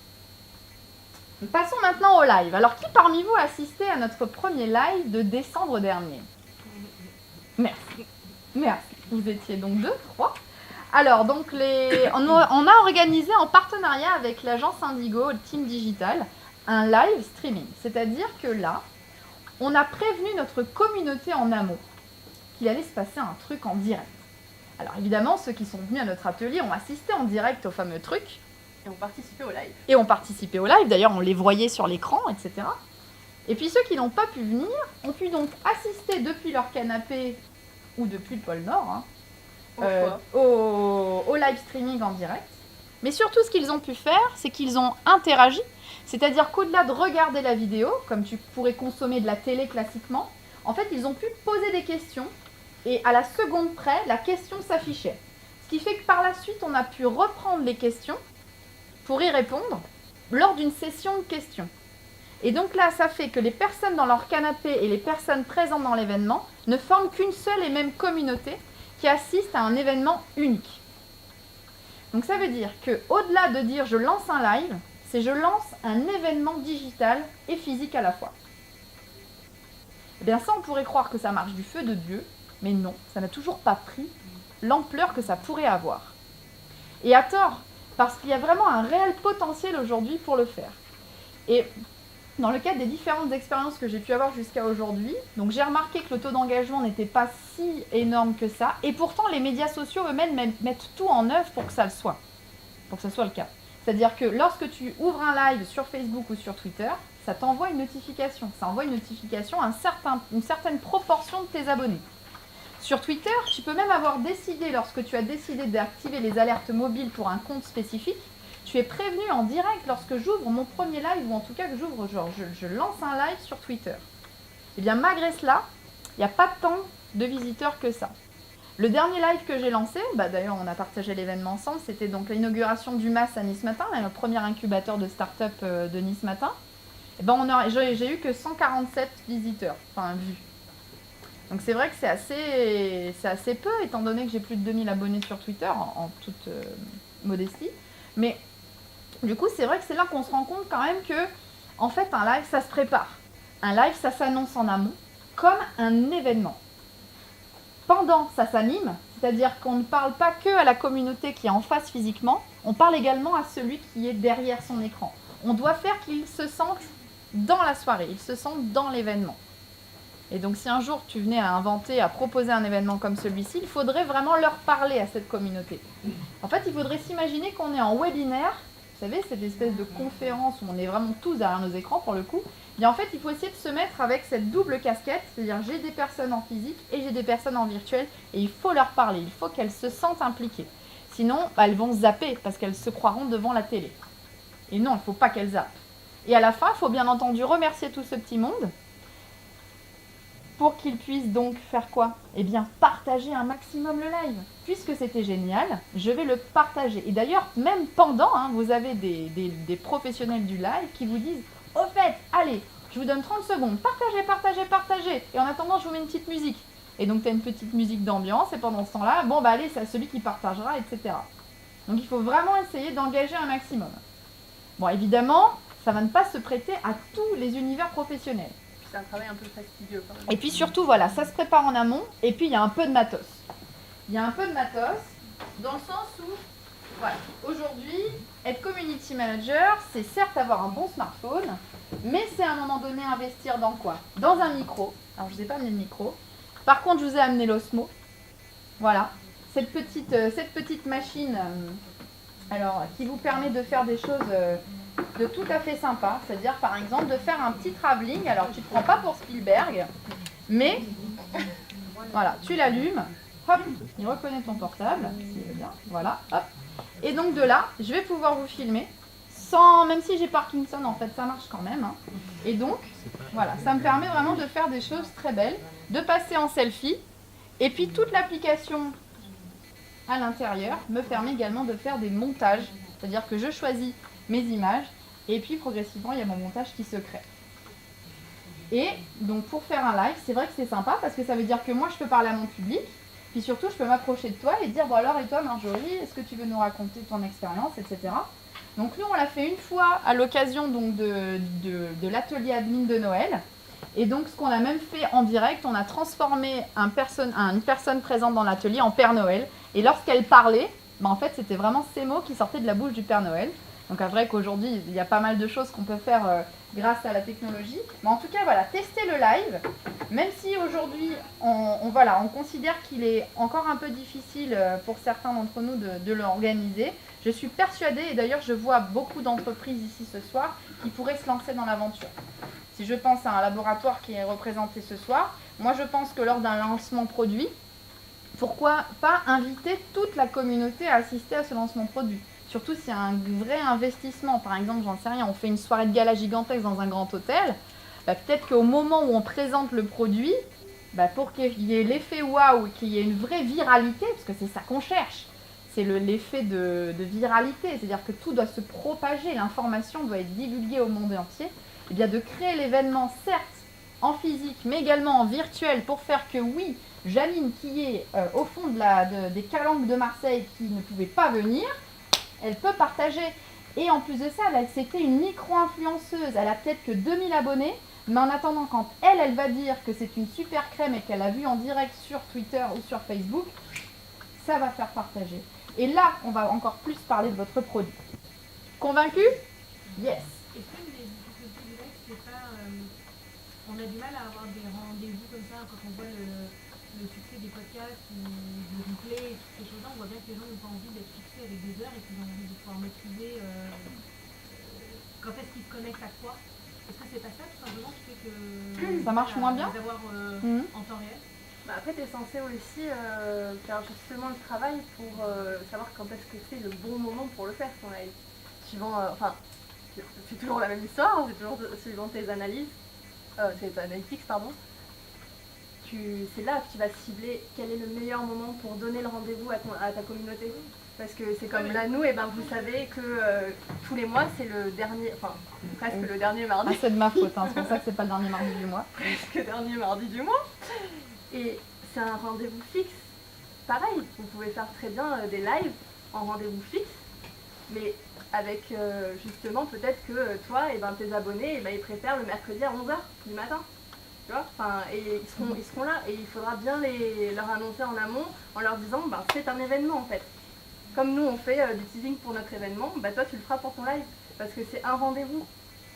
Passons maintenant au live. Alors qui parmi vous a assisté à notre premier live de décembre dernier? Merci. Merci. Vous étiez donc 2, 3. Alors, donc, on a organisé en partenariat avec l'agence Indigo, Team Digital, un live streaming. C'est-à-dire que là, on a prévenu notre communauté en amont qu'il allait se passer un truc en direct. Alors, évidemment, ceux qui sont venus à notre atelier ont assisté en direct au fameux truc. Et ont participé au live. D'ailleurs, on les voyait sur l'écran, etc. Et puis, ceux qui n'ont pas pu venir ont pu donc assister depuis leur canapé ou depuis le pôle Nord, hein, au live streaming en direct. Mais surtout, ce qu'ils ont pu faire, c'est qu'ils ont interagi. C'est-à-dire qu'au-delà de regarder la vidéo, comme tu pourrais consommer de la télé classiquement, en fait, ils ont pu poser des questions et à la seconde près, la question s'affichait. Ce qui fait que par la suite, on a pu reprendre les questions pour y répondre lors d'une session de questions. Et donc là, ça fait que les personnes dans leur canapé et les personnes présentes dans l'événement ne forment qu'une seule et même communauté qui assiste à un événement unique. Donc ça veut dire qu'au-delà de dire je lance un live, c'est je lance un événement digital et physique à la fois. Eh bien ça, on pourrait croire que ça marche du feu de Dieu, mais non, ça n'a toujours pas pris l'ampleur que ça pourrait avoir. Et à tort, parce qu'il y a vraiment un réel potentiel aujourd'hui pour le faire. Et dans le cadre des différentes expériences que j'ai pu avoir jusqu'à aujourd'hui, donc j'ai remarqué que le taux d'engagement n'était pas si énorme que ça, et pourtant les médias sociaux eux-mêmes mettent tout en œuvre pour que ça le soit, pour que ça soit le cas. C'est-à-dire que lorsque tu ouvres un live sur Facebook ou sur Twitter, ça t'envoie une notification. Ça envoie une notification à une certaine proportion de tes abonnés. Sur Twitter, tu peux même avoir décidé, lorsque tu as décidé d'activer les alertes mobiles pour un compte spécifique, tu es prévenu en direct lorsque j'ouvre mon premier live, ou en tout cas que je lance un live sur Twitter. Et bien malgré cela, il n'y a pas tant de visiteurs que ça. Le dernier live que j'ai lancé, d'ailleurs on a partagé l'événement ensemble, c'était donc l'inauguration du MAS à Nice Matin, le premier incubateur de start-up de Nice Matin. Et j'ai eu que 147 visiteurs, vus. Donc c'est vrai que c'est assez peu, étant donné que j'ai plus de 2000 abonnés sur Twitter, en toute modestie. Mais du coup, c'est vrai que c'est là qu'on se rend compte quand même que, en fait, un live, ça se prépare. Un live, ça s'annonce en amont, comme un événement. Pendant, ça s'anime, c'est-à-dire qu'on ne parle pas que à la communauté qui est en face physiquement, on parle également à celui qui est derrière son écran. On doit faire qu'il se sente dans la soirée, il se sente dans l'événement. Et donc si un jour tu venais à inventer, à proposer un événement comme celui-ci, il faudrait vraiment leur parler à cette communauté. En fait, il faudrait s'imaginer qu'on est en webinaire, vous savez, cette espèce de conférence où on est vraiment tous derrière nos écrans pour le coup. Et en fait, il faut essayer de se mettre avec cette double casquette, c'est-à-dire j'ai des personnes en physique et j'ai des personnes en virtuel, et il faut leur parler, il faut qu'elles se sentent impliquées. Sinon, elles vont zapper parce qu'elles se croiront devant la télé. Et non, il ne faut pas qu'elles zappent. Et à la fin, il faut bien entendu remercier tout ce petit monde pour qu'ils puissent donc faire quoi? Eh bien, partager un maximum le live. Puisque c'était génial, je vais le partager. Et d'ailleurs, même pendant, vous avez des professionnels du live qui vous disent « Au fait, allez, je vous donne 30 secondes, partagez, partagez, partagez. Et en attendant, je vous mets une petite musique. » Et donc, tu as une petite musique d'ambiance, et pendant ce temps-là, bon, bah allez, c'est à celui qui partagera, etc. Donc, il faut vraiment essayer d'engager un maximum. Bon, évidemment, ça va ne pas se prêter à tous les univers professionnels. C'est un travail un peu fastidieux quand même. Et puis surtout, voilà, ça se prépare en amont, et puis il y a un peu de matos. Il y a un peu de matos, dans le sens où, voilà, aujourd'hui, être community manager, c'est certes avoir un bon smartphone, mais c'est à un moment donné investir dans quoi? Dans un micro. Alors, je ne vous ai pas amené le micro. Par contre, je vous ai amené l'Osmo. Voilà, cette petite machine qui vous permet de faire des choses de tout à fait sympa. C'est-à-dire, par exemple, de faire un petit travelling. Alors, tu ne te prends pas pour Spielberg, mais voilà, tu l'allumes. Hop, il reconnaît ton portable. Bien, voilà, hop. Et donc, de là, je vais pouvoir vous filmer. Même si j'ai Parkinson, en fait, ça marche quand même. Et donc, voilà, ça me permet vraiment de faire des choses très belles, de passer en selfie. Et puis, toute l'application à l'intérieur me permet également de faire des montages. C'est-à-dire que je choisis mes images et puis, progressivement, il y a mon montage qui se crée. Et donc, pour faire un live, c'est vrai que c'est sympa parce que ça veut dire que moi, je peux parler à mon public. Puis surtout, je peux m'approcher de toi et dire, bon alors, et toi, Marjorie, est-ce que tu veux nous raconter ton expérience, etc. Donc nous, on l'a fait une fois à l'occasion donc de l'atelier admin de Noël. Et donc, ce qu'on a même fait en direct, on a transformé une personne présente dans l'atelier en Père Noël. Et lorsqu'elle parlait, en fait, c'était vraiment ces mots qui sortaient de la bouche du Père Noël. Donc, c'est vrai qu'aujourd'hui, il y a pas mal de choses qu'on peut faire grâce à la technologie. Mais en tout cas, voilà, testez le live. Même si aujourd'hui, on considère qu'il est encore un peu difficile pour certains d'entre nous de l'organiser. Je suis persuadée, et d'ailleurs je vois beaucoup d'entreprises ici ce soir qui pourraient se lancer dans l'aventure. Si je pense à un laboratoire qui est représenté ce soir, moi je pense que lors d'un lancement produit, pourquoi pas inviter toute la communauté à assister à ce lancement produit? Surtout s'il y a un vrai investissement, par exemple, j'en sais rien, on fait une soirée de gala gigantesque dans un grand hôtel, peut-être qu'au moment où on présente le produit, pour qu'il y ait l'effet waouh, qu'il y ait une vraie viralité, parce que c'est ça qu'on cherche, c'est l'effet de viralité, c'est-à-dire que tout doit se propager, l'information doit être divulguée au monde entier, et bien de créer l'événement, certes, en physique, mais également en virtuel, pour faire que, oui, Janine, qui est au fond des calanques de Marseille, qui ne pouvait pas venir, elle peut partager. Et en plus de ça, c'était une micro-influenceuse, elle a peut-être que 2000 abonnés, mais en attendant, quand elle va dire que c'est une super crème et qu'elle a vu en direct sur Twitter ou sur Facebook, ça va faire partager. Et là, on va encore plus parler de votre produit. Convaincu? Yes. Est-ce que les difficultés du live, c'est pas... on a du mal à avoir des rendez-vous comme ça quand on voit le succès des podcasts ou du replay et toutes ces choses-là, on voit bien que les gens n'ont pas envie d'être fixés avec des heures et qu'ils ont envie de pouvoir maîtriser quand est-ce qu'ils se connectent à quoi. Est-ce que c'est pas ça tout simplement qui fait que... Ça marche moins bien d'avoir en temps réel? Après, tu es censé aussi faire justement le travail pour savoir quand est-ce que c'est le bon moment pour le faire, ton live. Suivant, c'est toujours la même histoire, c'est toujours suivant tes analyses, tes analytics, pardon. C'est là que tu vas cibler quel est le meilleur moment pour donner le rendez-vous à ta communauté. Parce que c'est comme là, nous, et vous savez que tous les mois, c'est le dernier, presque le dernier mardi. Ah, c'est de ma faute, c'est pour ça que c'est pas le dernier mardi du mois. Presque le dernier mardi du mois. Et c'est un rendez-vous fixe. Pareil, vous pouvez faire très bien des lives en rendez-vous fixe, mais avec justement peut-être que toi, tes abonnés, ils préfèrent le mercredi à 11h du matin. Tu vois, et ils seront là et il faudra bien leur annoncer en amont en leur disant c'est un événement en fait. Comme nous on fait du teasing pour notre événement, toi tu le feras pour ton live parce que c'est un rendez-vous.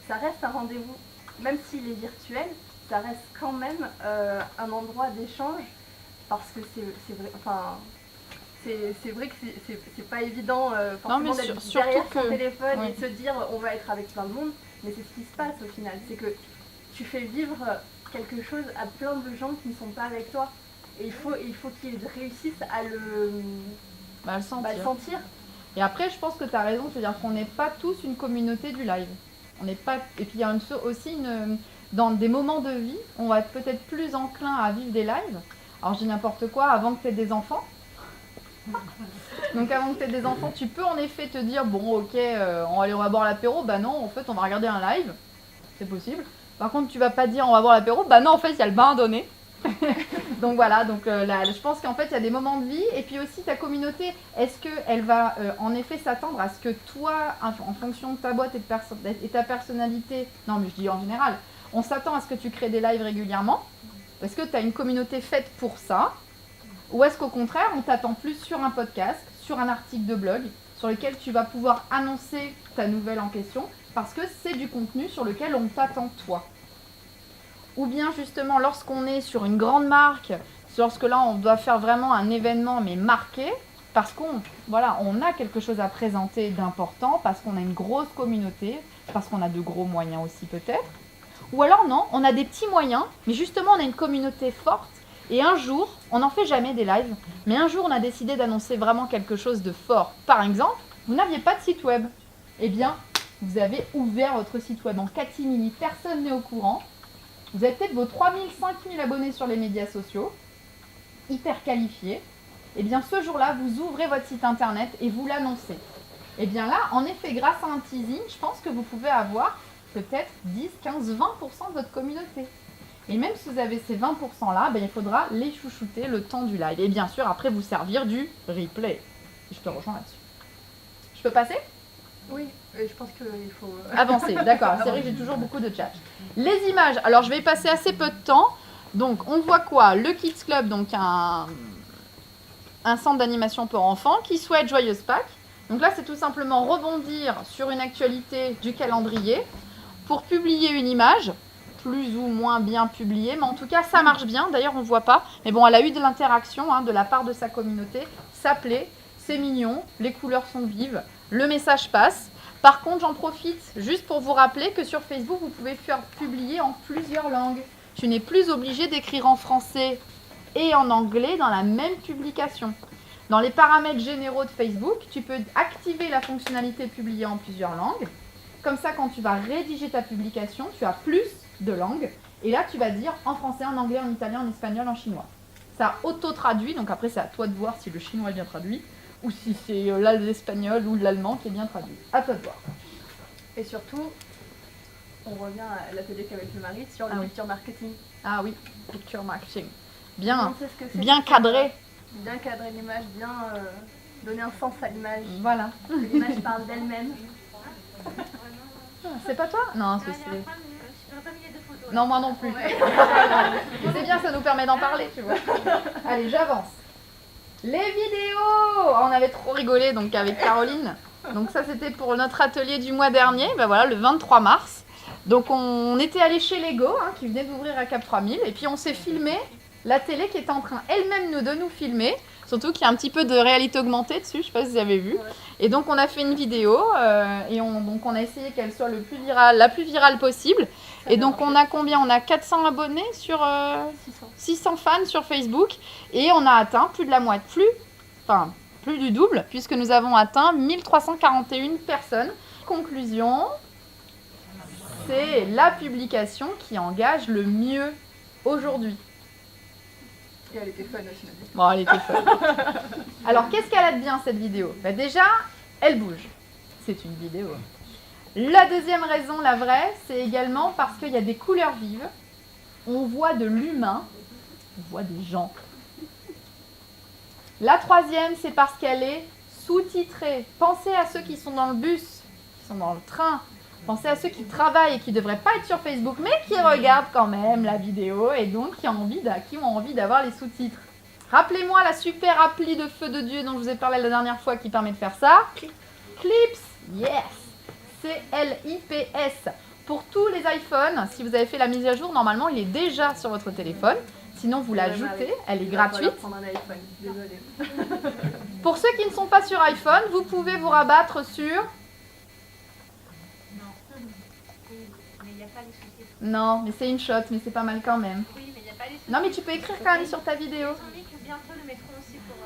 Ça reste un rendez-vous. Même s'il est virtuel, ça reste quand même un endroit d'échange parce que c'est vrai que c'est pas évident forcément d'être derrière son téléphone et de se dire on va être avec plein de monde, mais c'est ce qui se passe au final. C'est que tu fais vivre quelque chose à plein de gens qui ne sont pas avec toi. Et il faut qu'ils réussissent à le sentir. Et après, je pense que tu as raison, c'est-à-dire qu'on n'est pas tous une communauté du live. On n'est pas... Et puis il y a aussi dans des moments de vie, on va être peut-être plus enclin à vivre des lives. Alors je dis n'importe quoi, avant que tu aies des enfants. Donc avant que tu aies des enfants, tu peux en effet te dire bon ok, on va boire l'apéro. Non, en fait on va regarder un live. C'est possible. Par contre, tu vas pas dire on va boire l'apéro. Non, en fait, il y a le bain à donner. Donc voilà, là, je pense qu'en fait, il y a des moments de vie. Et puis aussi, ta communauté, est-ce qu'elle va en effet s'attendre à ce que toi, en fonction de ta boîte et ta personnalité, non, mais je dis en général, on s'attend à ce que tu crées des lives régulièrement? Est-ce que tu as une communauté faite pour ça? Ou est-ce qu'au contraire, on t'attend plus sur un podcast, sur un article de blog, sur lequel tu vas pouvoir annoncer ta nouvelle en question? Parce que c'est du contenu sur lequel on t'attend toi. Ou bien justement lorsqu'on est sur une grande marque, lorsque là on doit faire vraiment un événement mais marqué, parce qu'on a quelque chose à présenter d'important, parce qu'on a une grosse communauté, parce qu'on a de gros moyens aussi peut-être. Ou alors non, on a des petits moyens, mais justement on a une communauté forte. Et un jour, on n'en fait jamais des lives, mais un jour on a décidé d'annoncer vraiment quelque chose de fort. Par exemple, vous n'aviez pas de site web. Eh bien, vous avez ouvert votre site web en catimini, personne n'est au courant. Vous avez peut-être vos 3000, 5000 abonnés sur les médias sociaux, hyper qualifiés. Eh bien, ce jour-là, vous ouvrez votre site internet et vous l'annoncez. Eh bien là, en effet, grâce à un teasing, je pense que vous pouvez avoir peut-être 10, 15, 20% de votre communauté. Et même si vous avez ces 20%-là, il faudra les chouchouter le temps du live. Et bien sûr, après, vous servir du replay. Je te rejoins là-dessus. Je peux passer ? Oui, je pense qu'il faut avancer, d'accord. C'est vrai que j'ai toujours beaucoup de chat. Les images, alors je vais passer assez peu de temps. Donc on voit quoi? Le Kids Club, donc un centre d'animation pour enfants qui souhaite joyeuse Pâques. Donc là c'est tout simplement rebondir sur une actualité du calendrier pour publier une image, plus ou moins bien publiée, mais en tout cas ça marche bien. D'ailleurs on ne voit pas, mais bon elle a eu de l'interaction de la part de sa communauté. Ça plaît, c'est mignon, les couleurs sont vives. Le message passe. Par contre, j'en profite juste pour vous rappeler que sur Facebook, vous pouvez faire publier en plusieurs langues. Tu n'es plus obligé d'écrire en français et en anglais dans la même publication. Dans les paramètres généraux de Facebook, tu peux activer la fonctionnalité publier en plusieurs langues. Comme ça, quand tu vas rédiger ta publication, tu as plus de langues. Et là, tu vas dire en français, en anglais, en italien, en espagnol, en chinois. Ça auto-traduit, donc après, c'est à toi de voir si le chinois est bien traduit. Ou si c'est l'espagnol ou l'allemand qui est bien traduit. À toi de voir. Et surtout, on revient à l'atelier qu'avec le mari sur le picture marketing. Ah oui, picture marketing. Bien cadré. Bien cadrer l'image, bien donner un sens à l'image. Voilà. Que l'image parle d'elle-même. C'est pas toi? Non, c'est... J'aurais pas mis les 2 photos. Non, moi non plus. Ouais. C'est bien, ça nous permet d'en parler, tu vois. Allez, j'avance. Les vidéos! On avait trop rigolé donc avec Caroline. Donc ça c'était pour notre atelier du mois dernier, le 23 mars. Donc on était allé chez Lego qui venait d'ouvrir à Cap 3000 et puis on s'est filmé la télé qui était en train elle-même de nous filmer. Surtout qu'il y a un petit peu de réalité augmentée dessus, je ne sais pas si vous avez vu. Et donc on a fait une vidéo et on a essayé qu'elle soit la plus virale possible. Et donc on a combien? On a 400 abonnés sur 600 fans sur Facebook et on a atteint plus de la moitié, plus du double puisque nous avons atteint 1341 personnes. Conclusion, c'est la publication qui engage le mieux aujourd'hui. Et elle était fun aussi. Bon, elle était fun. Alors, qu'est-ce qu'elle a de bien cette vidéo? Déjà, elle bouge. C'est une vidéo. La deuxième raison, la vraie, c'est également parce qu'il y a des couleurs vives. On voit de l'humain. On voit des gens. La troisième, c'est parce qu'elle est sous-titrée. Pensez à ceux qui sont dans le bus, qui sont dans le train, Pensez à ceux qui travaillent et qui ne devraient pas être sur Facebook, mais qui regardent quand même la vidéo et donc qui ont envie d'avoir les sous-titres. Rappelez-moi la super appli de Feu de Dieu dont je vous ai parlé la dernière fois qui permet de faire ça. Clips, yes, C-L-I-P-S. Pour tous les iPhones, si vous avez fait la mise à jour, normalement il est déjà sur votre téléphone. Sinon vous l'ajoutez, elle est gratuite. Prendre un iPhone, désolée. Pour ceux qui ne sont pas sur iPhone, vous pouvez vous rabattre sur... Non. Oui, mais il n'y a pas les sous-titres. Non, mais c'est une shot, mais c'est pas mal quand même. Oui, mais il n'y a pas les sous-titres. Non mais tu peux écrire quand même sur ta vidéo. Ils ont dit que bientôt le mettront aussi pour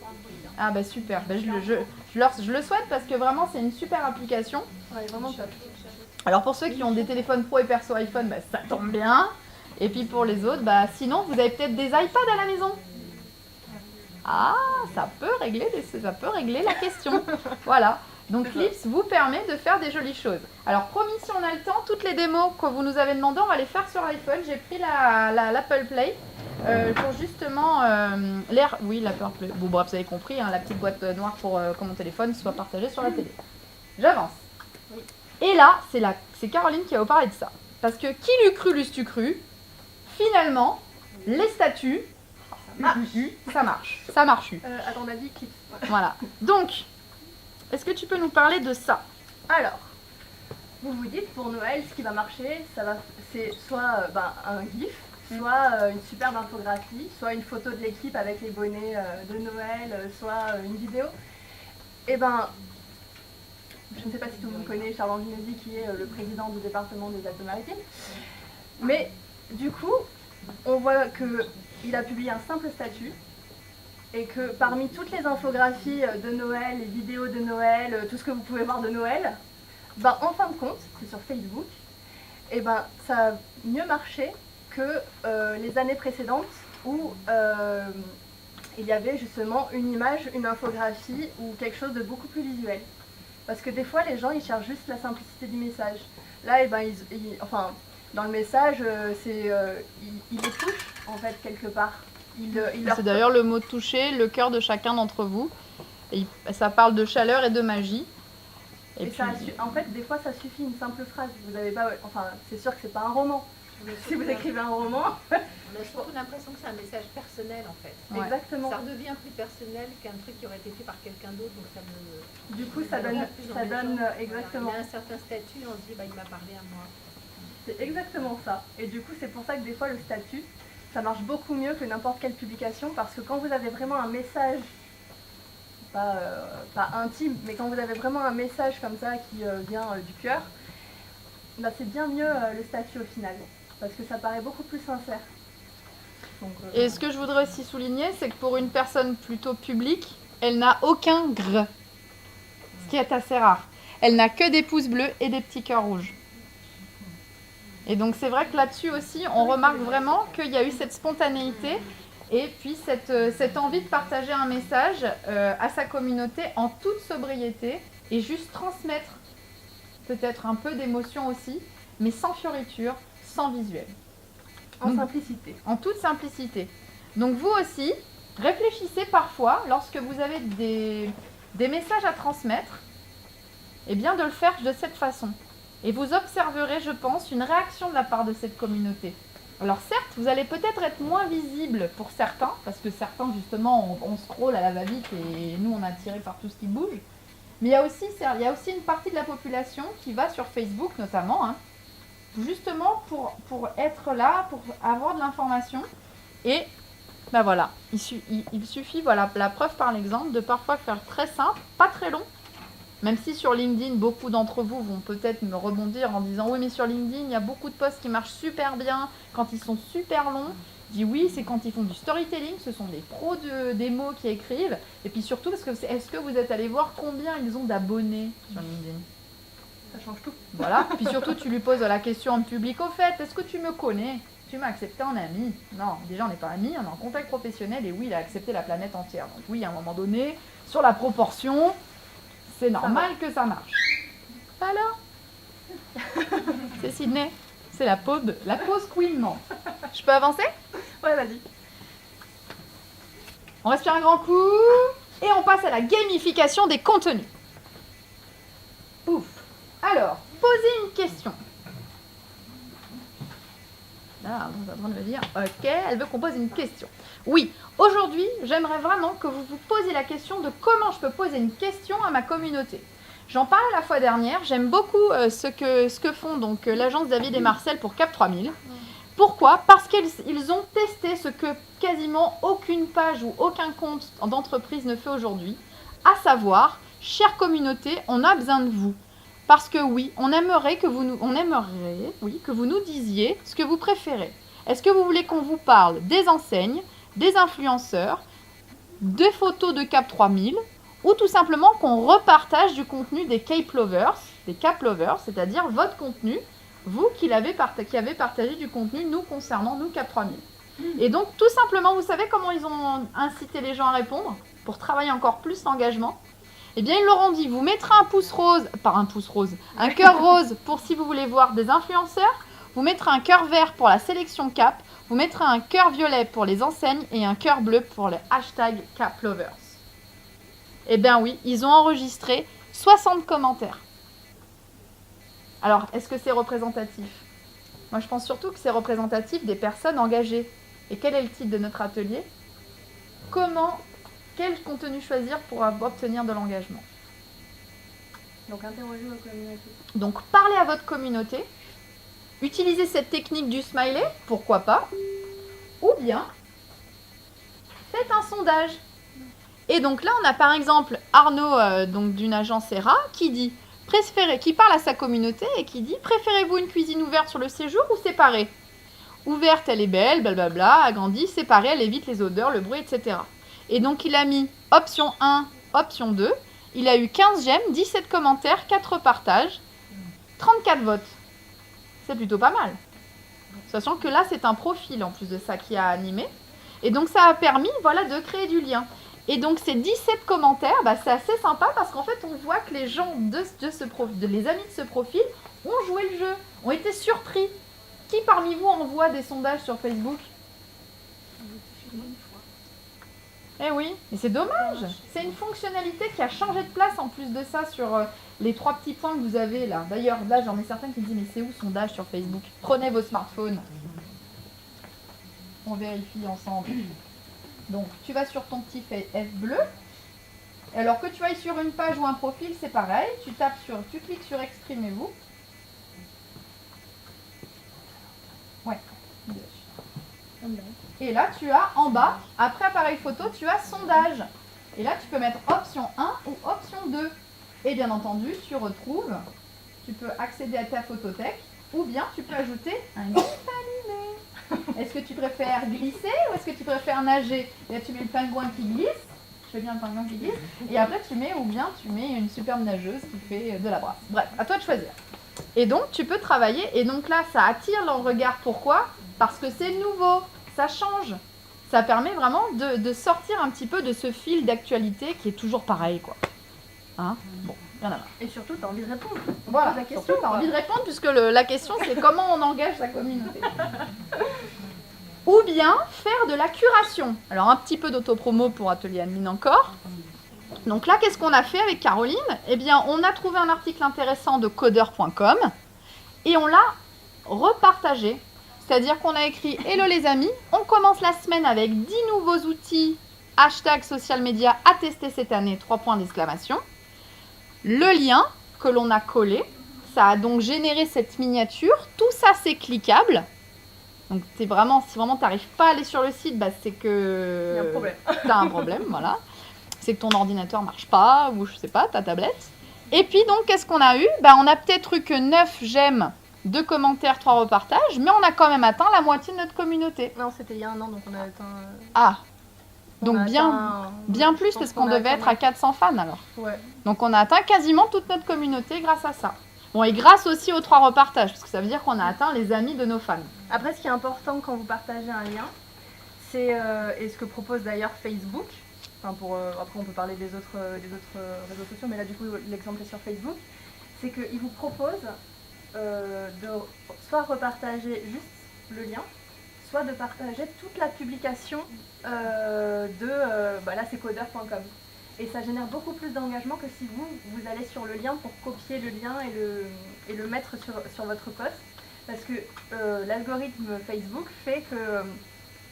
Android. Ah bah super, bah, je le souhaite parce que vraiment c'est une super application. Ouais, vraiment top. Alors pour ceux qui ont des téléphones pro et perso iPhone, bah, ça tombe bien. Et puis pour les autres, bah, sinon vous avez peut-être des iPads à la maison. Ah, ça peut régler la question. Voilà. Donc Clips vous permet de faire des jolies choses. Alors promis, si on a le temps, toutes les démos que vous nous avez demandé, on va les faire sur iPhone. J'ai pris l'Apple Play pour justement l'Apple Play. Bon bref, vous avez compris, hein, la petite boîte noire pour que mon téléphone soit partagé sur la télé. J'avance. Et là, c'est Caroline qui va vous parler de ça. Parce que qui l'eût cru, l'eût-tu cru? Finalement, les statuts, ça marche. Ça marche. À ton avis, qui... Voilà. Donc, est-ce que tu peux nous parler de ça? Alors, vous vous dites pour Noël, ce qui va marcher, c'est soit un GIF, soit une superbe infographie, soit une photo de l'équipe avec les bonnets de Noël, soit une vidéo. Et ben, je ne sais pas si tout le monde connaît Charles Anginesi qui est le président du département des Alpes-Maritimes, mais du coup, on voit qu'il a publié un simple statut et que parmi toutes les infographies de Noël, les vidéos de Noël, tout ce que vous pouvez voir de Noël, ben, en fin de compte, c'est sur Facebook, et ben, ça a mieux marché que les années précédentes où il y avait justement une image, une infographie ou quelque chose de beaucoup plus visuel. Parce que des fois, les gens, ils cherchent juste la simplicité du message. Là, et ben, dans le message, il les touche, en fait, quelque part. C'est d'ailleurs le mot toucher, le cœur de chacun d'entre vous. Et ça parle de chaleur et de magie. Et puis... en fait, des fois, ça suffit une simple phrase. Vous avez pas, enfin, c'est sûr que c'est pas un roman. Si vous écrivez un roman... On a surtout l'impression que c'est un message personnel, en fait. Ouais. Exactement. Ça redevient plus personnel qu'un truc qui aurait été fait par quelqu'un d'autre. Donc ça me... Du coup, ça donne exactement. Il y a un certain statut, on se dit, bah, il m'a parlé à moi. C'est exactement ça. Et du coup, c'est pour ça que des fois, le statut, ça marche beaucoup mieux que n'importe quelle publication, parce que quand vous avez vraiment un message, pas intime, mais quand vous avez vraiment un message comme ça qui vient du cœur, bah, c'est bien mieux le statut au final, parce que ça paraît beaucoup plus sincère. Donc, et ce que je voudrais aussi souligner, c'est que pour une personne plutôt publique, elle n'a aucun gr, ce qui est assez rare. Elle n'a que des pouces bleus et des petits cœurs rouges. Et donc c'est vrai que là-dessus aussi, on remarque vraiment qu'il y a eu cette spontanéité et puis cette envie de partager un message à sa communauté en toute sobriété et juste transmettre peut-être un peu d'émotion aussi, mais sans fioriture, sans visuel. En simplicité. En toute simplicité. Donc vous aussi, réfléchissez parfois, lorsque vous avez des messages à transmettre, eh bien de le faire de cette façon. Et vous observerez, je pense, une réaction de la part de cette communauté. Alors certes, vous allez peut-être être moins visible pour certains, parce que certains, justement, on scrolle à la va-vite et nous, on est attirés par tout ce qui bouge. Mais il y a aussi une partie de la population qui va sur Facebook, notamment, hein, justement pour être là, pour avoir de l'information. Et ben voilà, il suffit, voilà, la preuve par l'exemple, de parfois faire très simple, pas très long. Même si sur LinkedIn, beaucoup d'entre vous vont peut-être me rebondir en disant « Oui, mais sur LinkedIn, il y a beaucoup de posts qui marchent super bien quand ils sont super longs. » Je dis « Oui, c'est quand ils font du storytelling, ce sont des pros des mots qui écrivent. » Et puis surtout, parce que est-ce que vous êtes allé voir combien ils ont d'abonnés sur LinkedIn? Ça change tout. Voilà, puis surtout, tu lui poses la question en public « Au fait, est-ce que tu me connais? Tu m'as accepté en ami? » Non, déjà, on n'est pas amis, on est en contact professionnel et oui, il a accepté la planète entière. Donc oui, à un moment donné, sur la proportion... C'est normal que ça marche. Alors, c'est Sydney. C'est la pause Queen, non. Je peux avancer? Ouais, vas-y. On respire un grand coup et on passe à la gamification des contenus. Ouf. Alors, posez une question. Là, on est en train de me dire, ok, elle veut qu'on pose une question. Oui, aujourd'hui, j'aimerais vraiment que vous vous posiez la question de comment je peux poser une question à ma communauté. J'en parlais la fois dernière, j'aime beaucoup ce que font donc l'agence David et Marcel pour Cap 3000. Pourquoi? Parce qu'ils ont testé ce que quasiment aucune page ou aucun compte d'entreprise ne fait aujourd'hui, à savoir, chère communauté, on a besoin de vous. Parce que oui, on aimerait que vous nous disiez ce que vous préférez. Est-ce que vous voulez qu'on vous parle des enseignes, des influenceurs, des photos de Cap 3000 ou tout simplement qu'on repartage du contenu des Cap Lovers, c'est-à-dire votre contenu, vous qui avez partagé du contenu nous concernant, nous Cap 3000. Et donc tout simplement, vous savez comment ils ont incité les gens à répondre pour travailler encore plus l'engagement? Eh bien, ils leur ont dit, vous mettrez un cœur rose pour si vous voulez voir des influenceurs, vous mettrez un cœur vert pour la sélection Cap, vous mettrez un cœur violet pour les enseignes et un cœur bleu pour le hashtag CapLovers. Eh bien oui, ils ont enregistré 60 commentaires. Alors, est-ce que c'est représentatif? Moi, je pense surtout que c'est représentatif des personnes engagées. Et quel est le titre de notre atelier? Quel contenu choisir pour obtenir de l'engagement? Donc interrogez votre communauté. Donc parlez à votre communauté, utilisez cette technique du smiley, pourquoi pas, ou bien faites un sondage. Et donc là, on a par exemple Arnaud donc d'une agence ERA qui parle à sa communauté et qui dit: préférez-vous une cuisine ouverte sur le séjour ou séparée? Ouverte, elle est belle, blablabla, agrandie, séparée, elle évite les odeurs, le bruit, etc. Et donc, il a mis option 1, option 2. Il a eu 15 j'aime, 17 commentaires, 4 partages, 34 votes. C'est plutôt pas mal. Sachant que là, c'est un profil en plus de ça qui a animé. Et donc, ça a permis de créer du lien. Et donc, ces 17 commentaires, c'est assez sympa parce qu'en fait, on voit que les gens les amis de ce profil ont joué le jeu, ont été surpris. Qui parmi vous envoie des sondages sur Facebook? Eh oui, mais c'est dommage. C'est une fonctionnalité qui a changé de place en plus de ça sur les 3 petits points que vous avez là. D'ailleurs, là, j'en ai certains qui me disent: mais c'est où sondage sur Facebook? Prenez vos smartphones. On vérifie ensemble. Donc, tu vas sur ton petit F bleu. Alors que tu ailles sur une page ou un profil, c'est pareil. Tu cliques sur Exprimez-vous. Ouais. Et là, tu as en bas, après appareil photo, tu as sondage. Et là, tu peux mettre option 1 ou option 2. Et bien entendu, tu peux accéder à ta photothèque ou bien tu peux ajouter un gif animé. Est-ce que tu préfères glisser ou est-ce que tu préfères nager? Et là, tu mets le pingouin qui glisse. Je fais bien le pingouin qui glisse. Et après, tu mets une superbe nageuse qui fait de la brasse. Bref, à toi de choisir. Et donc, tu peux travailler. Et donc là, ça attire le regard. Pourquoi? Parce que c'est nouveau. Ça change. Ça permet vraiment de sortir un petit peu de ce fil d'actualité qui est toujours pareil, quoi. Hein? Bon, rien à voir. Et surtout, tu as envie de répondre. Voilà, la question. tu as envie de répondre puisque la question, c'est comment on engage sa communauté. Ou bien faire de la curation. Alors, un petit peu d'autopromo pour Atelier Admin encore. Donc là, qu'est-ce qu'on a fait avec Caroline? Eh bien, on a trouvé un article intéressant de codeur.com et on l'a repartagé. C'est-à-dire qu'on a écrit: hello les amis, on commence la semaine avec 10 nouveaux outils hashtag social media à tester cette année, 3 points d'exclamation. Le lien que l'on a collé, ça a donc généré cette miniature. Tout ça, c'est cliquable. Donc, si vraiment tu n'arrives pas à aller sur le site, c'est que il y a un problème. Tu as un problème, voilà. C'est que ton ordinateur ne marche pas, ou je sais pas, ta tablette. Et puis, donc, qu'est-ce qu'on a eu? On a peut-être eu que 9 j'aime, 2 commentaires, 3 repartages, mais on a quand même atteint la moitié de notre communauté. Non, c'était il y a un an, donc on a atteint... Ah, donc bien plus, parce qu'on devait être à 400 fans alors. Ouais. Donc on a atteint quasiment toute notre communauté grâce à ça. Bon, et grâce aussi aux 3 repartages, parce que ça veut dire qu'on a atteint les amis de nos fans. Après, ce qui est important quand vous partagez un lien, c'est, et ce que propose d'ailleurs Facebook, après on peut parler des autres réseaux sociaux, mais là du coup l'exemple est sur Facebook, c'est qu'il vous propose de soit repartager juste le lien, soit de partager toute la publication là c'est codeur.com. Et ça génère beaucoup plus d'engagement que si vous allez sur le lien pour copier le lien et le mettre sur votre post. Parce que l'algorithme Facebook fait que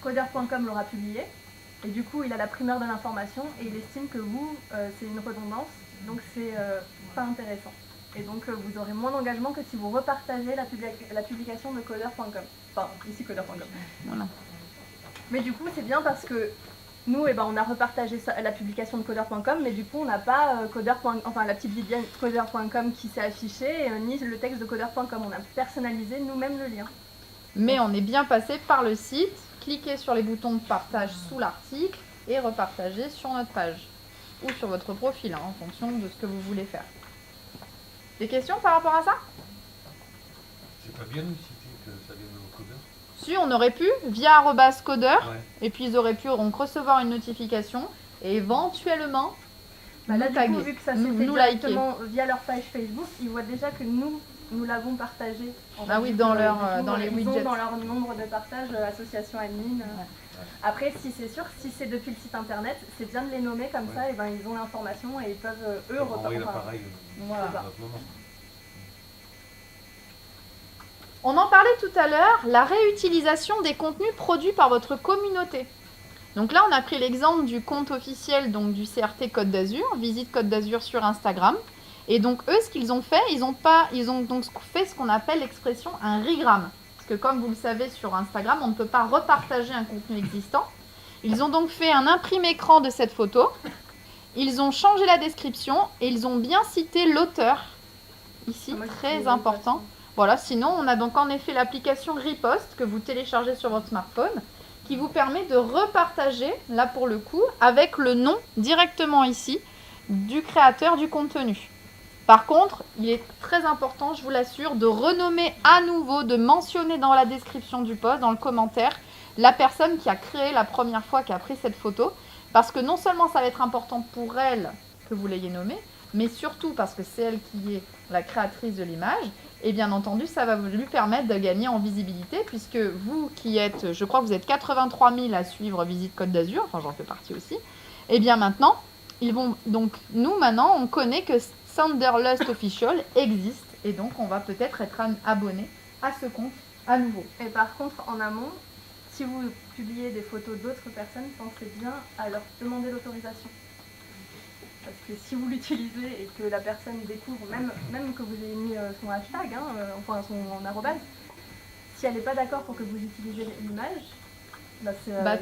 Codeur.com l'aura publié. Et du coup, il a la primeur de l'information et il estime que vous, c'est une redondance. Donc, c'est pas intéressant. Et donc, vous aurez moins d'engagement que si vous repartagez la publication de Codeur.com. Enfin, ici, Codeur.com. Voilà. Mais du coup, c'est bien parce que nous, on a repartagé la publication de Codeur.com, mais du coup, on n'a pas la petite vignette Codeur.com qui s'est affichée, ni le texte de Codeur.com. On a personnalisé nous-mêmes le lien. Mais on est bien passé par le site, cliquez sur les boutons de partage sous l'article et repartagez sur notre page ou sur votre profil, en fonction de ce que vous voulez faire. Des questions par rapport à ça? C'est pas bien de citer que ça vient de Codeur. Si, on aurait pu, via @codeur, Ouais. et puis ils auraient pu donc recevoir une notification et éventuellement Là, nous du taguer, coup, vu que ça s'est fait nous liker. directement via leur page Facebook, ils voient déjà que nous l'avons partagé. Ah oui, dans Du leur, coup, dans les ils widgets. ont dans leur nombre de partages association admin. Après, si c'est sûr, si c'est depuis le site internet, c'est bien de les nommer comme ça, et ils ont l'information et ils peuvent eux Envoyer repartir. l'appareil Voilà. à notre moment. On en parlait tout à l'heure, la réutilisation des contenus produits par votre communauté. Donc là, on a pris l'exemple du compte officiel donc du CRT Côte d'Azur, Visite Côte d'Azur sur Instagram. Et donc eux, ce qu'ils ont fait, ils ont donc fait ce qu'on appelle l'expression un regram. Parce que comme vous le savez, sur Instagram, on ne peut pas repartager un contenu existant. Ils ont donc fait un imprimé écran de cette photo. Ils ont changé la description et ils ont bien cité l'auteur. Ici, très important. Voilà, sinon on a donc en effet l'application Ripost que vous téléchargez sur votre smartphone qui vous permet de repartager, là pour le coup, avec le nom directement ici du créateur du contenu. Par contre, il est très important, je vous l'assure, de renommer à nouveau, de mentionner dans la description du post, dans le commentaire, la personne qui a créé la première fois, qui a pris cette photo, parce que non seulement ça va être important pour elle que vous l'ayez nommée, mais surtout parce que c'est elle qui est la créatrice de l'image, et bien entendu, ça va lui permettre de gagner en visibilité, puisque vous qui êtes, je crois que vous êtes 83 000 à suivre Visite Côte d'Azur, enfin j'en fais partie aussi, et bien maintenant, maintenant, on connaît que Sanderlust Official existe, et donc on va peut-être être abonné à ce compte à nouveau. Et par contre, en amont, si vous publiez des photos d'autres personnes, pensez bien à leur demander l'autorisation. Parce que si vous l'utilisez et que la personne découvre, même que vous ayez mis son hashtag, son arrobase, si elle n'est pas d'accord pour que vous utilisiez l'image,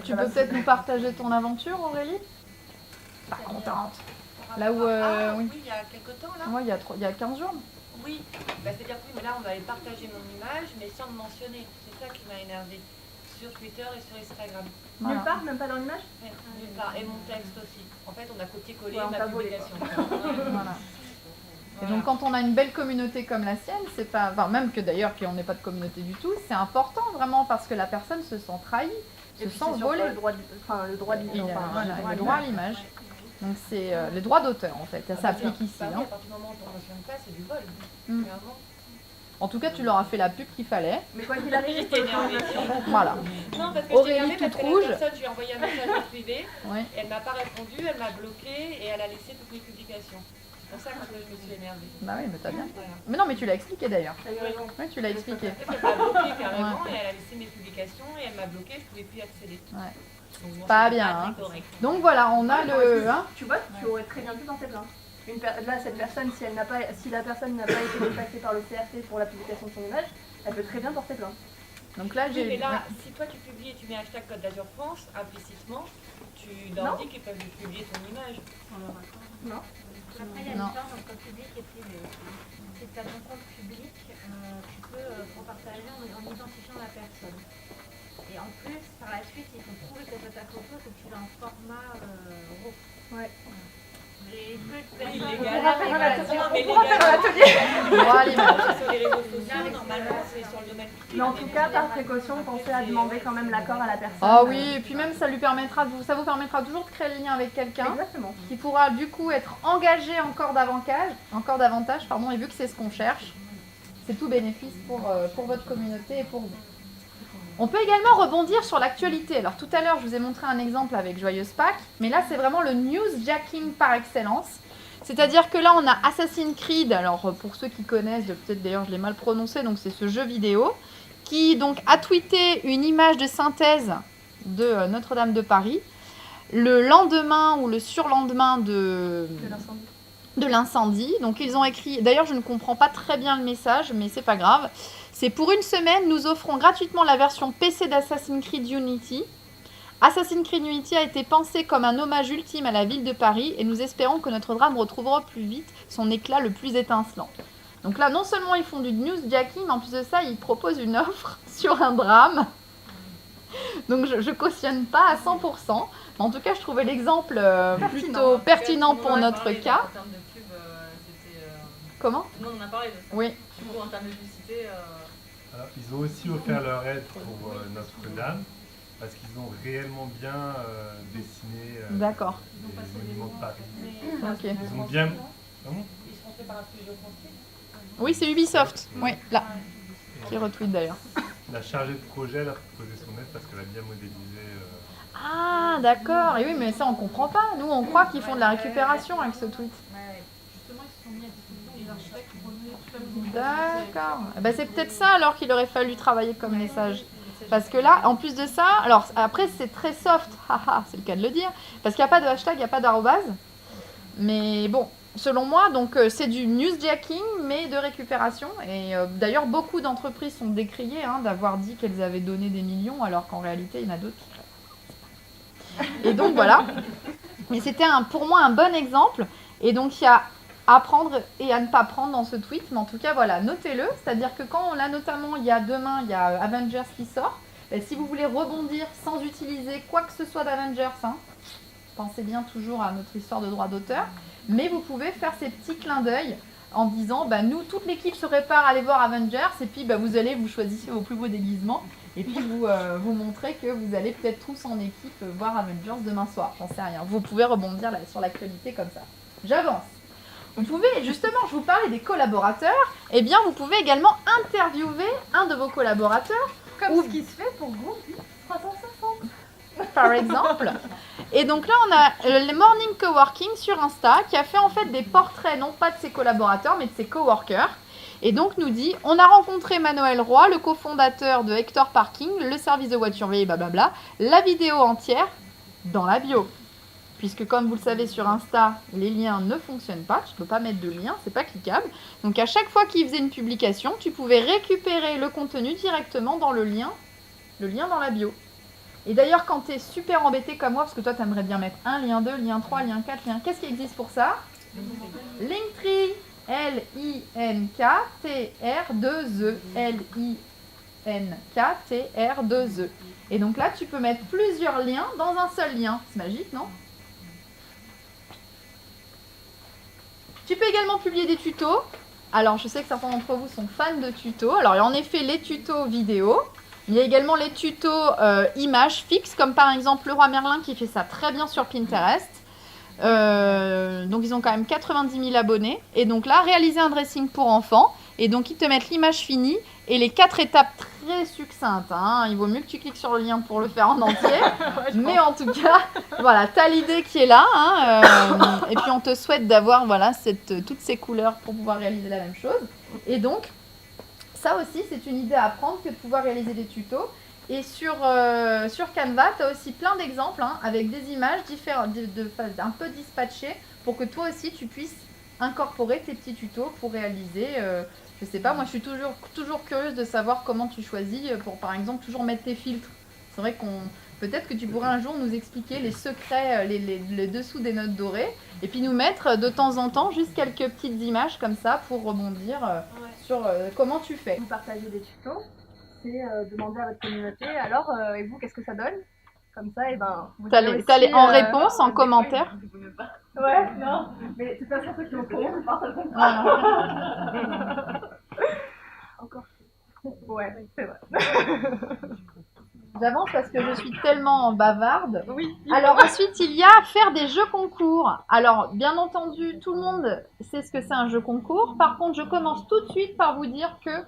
tu peux peut-être nous partager ton aventure, Aurélie? Pas contente. Là où, oui, il y a quelques temps là. Ouais, il y a 15 jours. Oui, c'est-à-dire que oui, mais là on avait partagé mon image, mais sans me mentionner. C'est ça qui m'a énervé. Sur Twitter et sur Instagram. Voilà. Nulle part, même pas dans l'image? Nulle part. Et mon texte aussi. En fait, on a copié-collé Ouais, on ma t'a volé, publication. Voilà. Et donc quand on a une belle communauté comme la sienne, c'est pas, enfin même que d'ailleurs qu'on n'ait pas de communauté du tout, c'est important vraiment parce que la personne se sent trahie, se sent volée. Le droit de Il a le droit à l'image. Donc c'est les droits d'auteur en fait, ça s'applique ici. Bah oui, à partir du moment où on ne mentionne pas, c'est du vol. Clairement. En tout cas, tu leur as fait la pub qu'il fallait. Mais quoi qu'il arrive, j'étais énervée. Voilà. Non, parce que Aurélie toute rouge. Je lui ai envoyé un message en privé, Ouais. elle m'a pas répondu, elle m'a bloqué et elle a laissé toutes mes publications. C'est pour ça que je me suis énervée. Bah oui, mais t'as bien. Voilà. Mais non, mais tu l'as expliqué d'ailleurs. T'as eu raison. Oui, tu l'as expliqué. Elle m'a bloqué carrément et elle a laissé mes publications et elle m'a bloqué, je pouvais plus y accéder. Ouais. Donc, bon, Pas c'était bien, très hein. correct. Donc voilà, on a le. Hein, Tu vois, tu aurais très bien pu porter plainte. Là, cette personne, si la personne n'a pas été contactée par le CRT pour la publication de son image, elle peut très bien porter plainte. donc là, Oui, j'ai. mais là, si toi tu publies et tu mets hashtag Côte d'Azur France, implicitement, tu leur dis qu'ils peuvent publier ton image. Non. Après, il y a une Non. différence entre public et privé. Si tu as ton compte public, tu peux repartager en identifiant la personne. Et en plus, par la suite, il faut prouver que ta photo, que tu l'as en format RAW. Ouais. J'ai peu de Oui, personnes. légal. On pourra faire un atelier. Droit à l'image. Sur les réseaux sociaux, normalement, c'est sur le domaine public. Mais en tout cas, par précaution, pensez à demander quand même l'accord à la personne. Ah oui, et puis même ça vous permettra toujours de créer le lien avec quelqu'un Exactement. qui pourra du coup être engagé encore davantage, et vu que c'est ce qu'on cherche, c'est tout bénéfice pour votre communauté et pour vous. On peut également rebondir sur l'actualité. Alors tout à l'heure, je vous ai montré un exemple avec Joyeuse Pâques, mais là, c'est vraiment le newsjacking par excellence. C'est-à-dire que là, on a Assassin's Creed, alors pour ceux qui connaissent, peut-être d'ailleurs je l'ai mal prononcé, donc c'est ce jeu vidéo, qui donc a tweeté une image de synthèse de Notre-Dame de Paris, le lendemain ou le surlendemain de l'incendie. Donc ils ont écrit, d'ailleurs je ne comprends pas très bien le message, mais c'est pas grave. C'est pour une semaine, nous offrons gratuitement la version PC d'Assassin's Creed Unity. Assassin's Creed Unity a été pensé comme un hommage ultime à la ville de Paris et nous espérons que notre drame retrouvera plus vite son éclat le plus étincelant. Donc là, non seulement ils font du newsjacking, mais en plus de ça, ils proposent une offre sur un drame. Donc je cautionne pas à 100%. Mais en tout cas, je trouvais l'exemple plutôt pertinent pour notre cas. En termes de pub, c'était. Comment ? Tout le monde en a parlé de ça. Oui. Du coup, en termes de publicité. Alors, ils ont aussi offert leur aide pour Notre-Dame, parce qu'ils ont réellement bien dessiné D'accord. les monuments de Paris. Ok. Ils ont bien. Comment ? Ils seront faits par un studio construit. Oui, c'est Ubisoft. Oui, là. Qui retweet d'ailleurs. La chargée de projet, elle a proposé son aide parce qu'elle a bien modélisé. Ah, d'accord. Et oui, mais ça, on comprend pas. Nous, on croit qu'ils font de la récupération avec ce tweet. Justement, ils se sont mis à disposition des architectes pour revenir toute la visibilité. D'accord. Eh ben, c'est peut-être ça alors qu'il aurait fallu travailler comme message. Parce que là, en plus de ça, alors après, c'est très soft. Haha, c'est le cas de le dire. Parce qu'il n'y a pas de hashtag, il n'y a pas d'arrobase. Mais bon, selon moi, donc c'est du newsjacking, mais de récupération. Et d'ailleurs, beaucoup d'entreprises sont décriées d'avoir dit qu'elles avaient donné des millions, alors qu'en réalité, il y en a d'autres. Et donc voilà. Mais c'était pour moi un bon exemple. Et donc il y a à prendre et à ne pas prendre dans ce tweet. Mais en tout cas, voilà, notez-le. C'est-à-dire que quand on l'a notamment, demain, il y a Avengers qui sort. Et si vous voulez rebondir sans utiliser quoi que ce soit d'Avengers, pensez bien toujours à notre histoire de droit d'auteur. Mais vous pouvez faire ces petits clins d'œil en disant, nous, toute l'équipe se prépare à aller voir Avengers. Et puis, vous choisissez vos plus beaux déguisements. Et puis, vous montrez que vous allez peut-être tous en équipe voir Avengers demain soir. J'en sais rien. Vous pouvez rebondir sur l'actualité comme ça. J'avance. Vous pouvez, justement, je vous parlais des collaborateurs. Eh bien, vous pouvez également interviewer un de vos collaborateurs. Comme ce qui se fait pour Groupe 360. Par exemple. Et donc là, on a le Morning Coworking sur Insta qui a fait en fait des portraits, non pas de ses collaborateurs, mais de ses coworkers. Et donc nous dit, on a rencontré Manuel Roy, le cofondateur de Hector Parking, le service de voiture veillée, blablabla. La vidéo entière dans la bio. Puisque comme vous le savez sur Insta, les liens ne fonctionnent pas, tu ne peux pas mettre de lien, c'est pas cliquable. Donc à chaque fois qu'il faisait une publication, tu pouvais récupérer le contenu directement dans le lien dans la bio. Et d'ailleurs, quand tu es super embêté comme moi, parce que toi, tu aimerais bien mettre un lien 2, lien 3, lien 4, lien... Qu'est-ce qui existe pour ça ? Linktree, L-I-N-K-T-R-2-E, L-I-N-K-T-R-2-E. Et donc là, tu peux mettre plusieurs liens dans un seul lien. C'est magique, non ? Tu peux également publier des tutos. Alors, je sais que certains d'entre vous sont fans de tutos. Alors, il y a en effet les tutos vidéo. Il y a également les tutos images fixes, comme par exemple Leroy Merlin qui fait ça très bien sur Pinterest. Donc ils ont quand même 90 000 abonnés. Et donc là, réaliser un dressing pour enfants. Et donc ils te mettent l'image finie et les 4 étapes très succinctes. Il vaut mieux que tu cliques sur le lien pour le faire en entier. Mais en tout cas, voilà, tu as l'idée qui est là. Et puis on te souhaite d'avoir toutes ces couleurs pour pouvoir réaliser la même chose. Et donc, ça aussi, c'est une idée à prendre que de pouvoir réaliser des tutos. Et sur Canva, tu as aussi plein d'exemples avec des images différentes, un peu dispatchées pour que toi aussi, tu puisses incorporer tes petits tutos pour réaliser. Je sais pas, moi, je suis toujours curieuse de savoir comment tu choisis pour, par exemple, toujours mettre tes filtres. C'est vrai peut-être que tu pourrais un jour nous expliquer les secrets, les dessous des notes dorées, et puis nous mettre de temps en temps juste quelques petites images comme ça pour rebondir sur comment tu fais. Vous partagez des tutos, c'est demander à votre communauté, alors, et vous, qu'est-ce que ça donne ? Comme ça, vous t'allais en réponse, en commentaire. Ouais, non, mais de toute façon, ceux qui ont fond, on part comme ça. Encore. Ouais, c'est vrai. J'avance parce que je suis tellement bavarde. Oui. Alors ensuite, il y a faire des jeux concours. Alors, bien entendu, tout le monde sait ce que c'est un jeu concours. Par contre, je commence tout de suite par vous dire que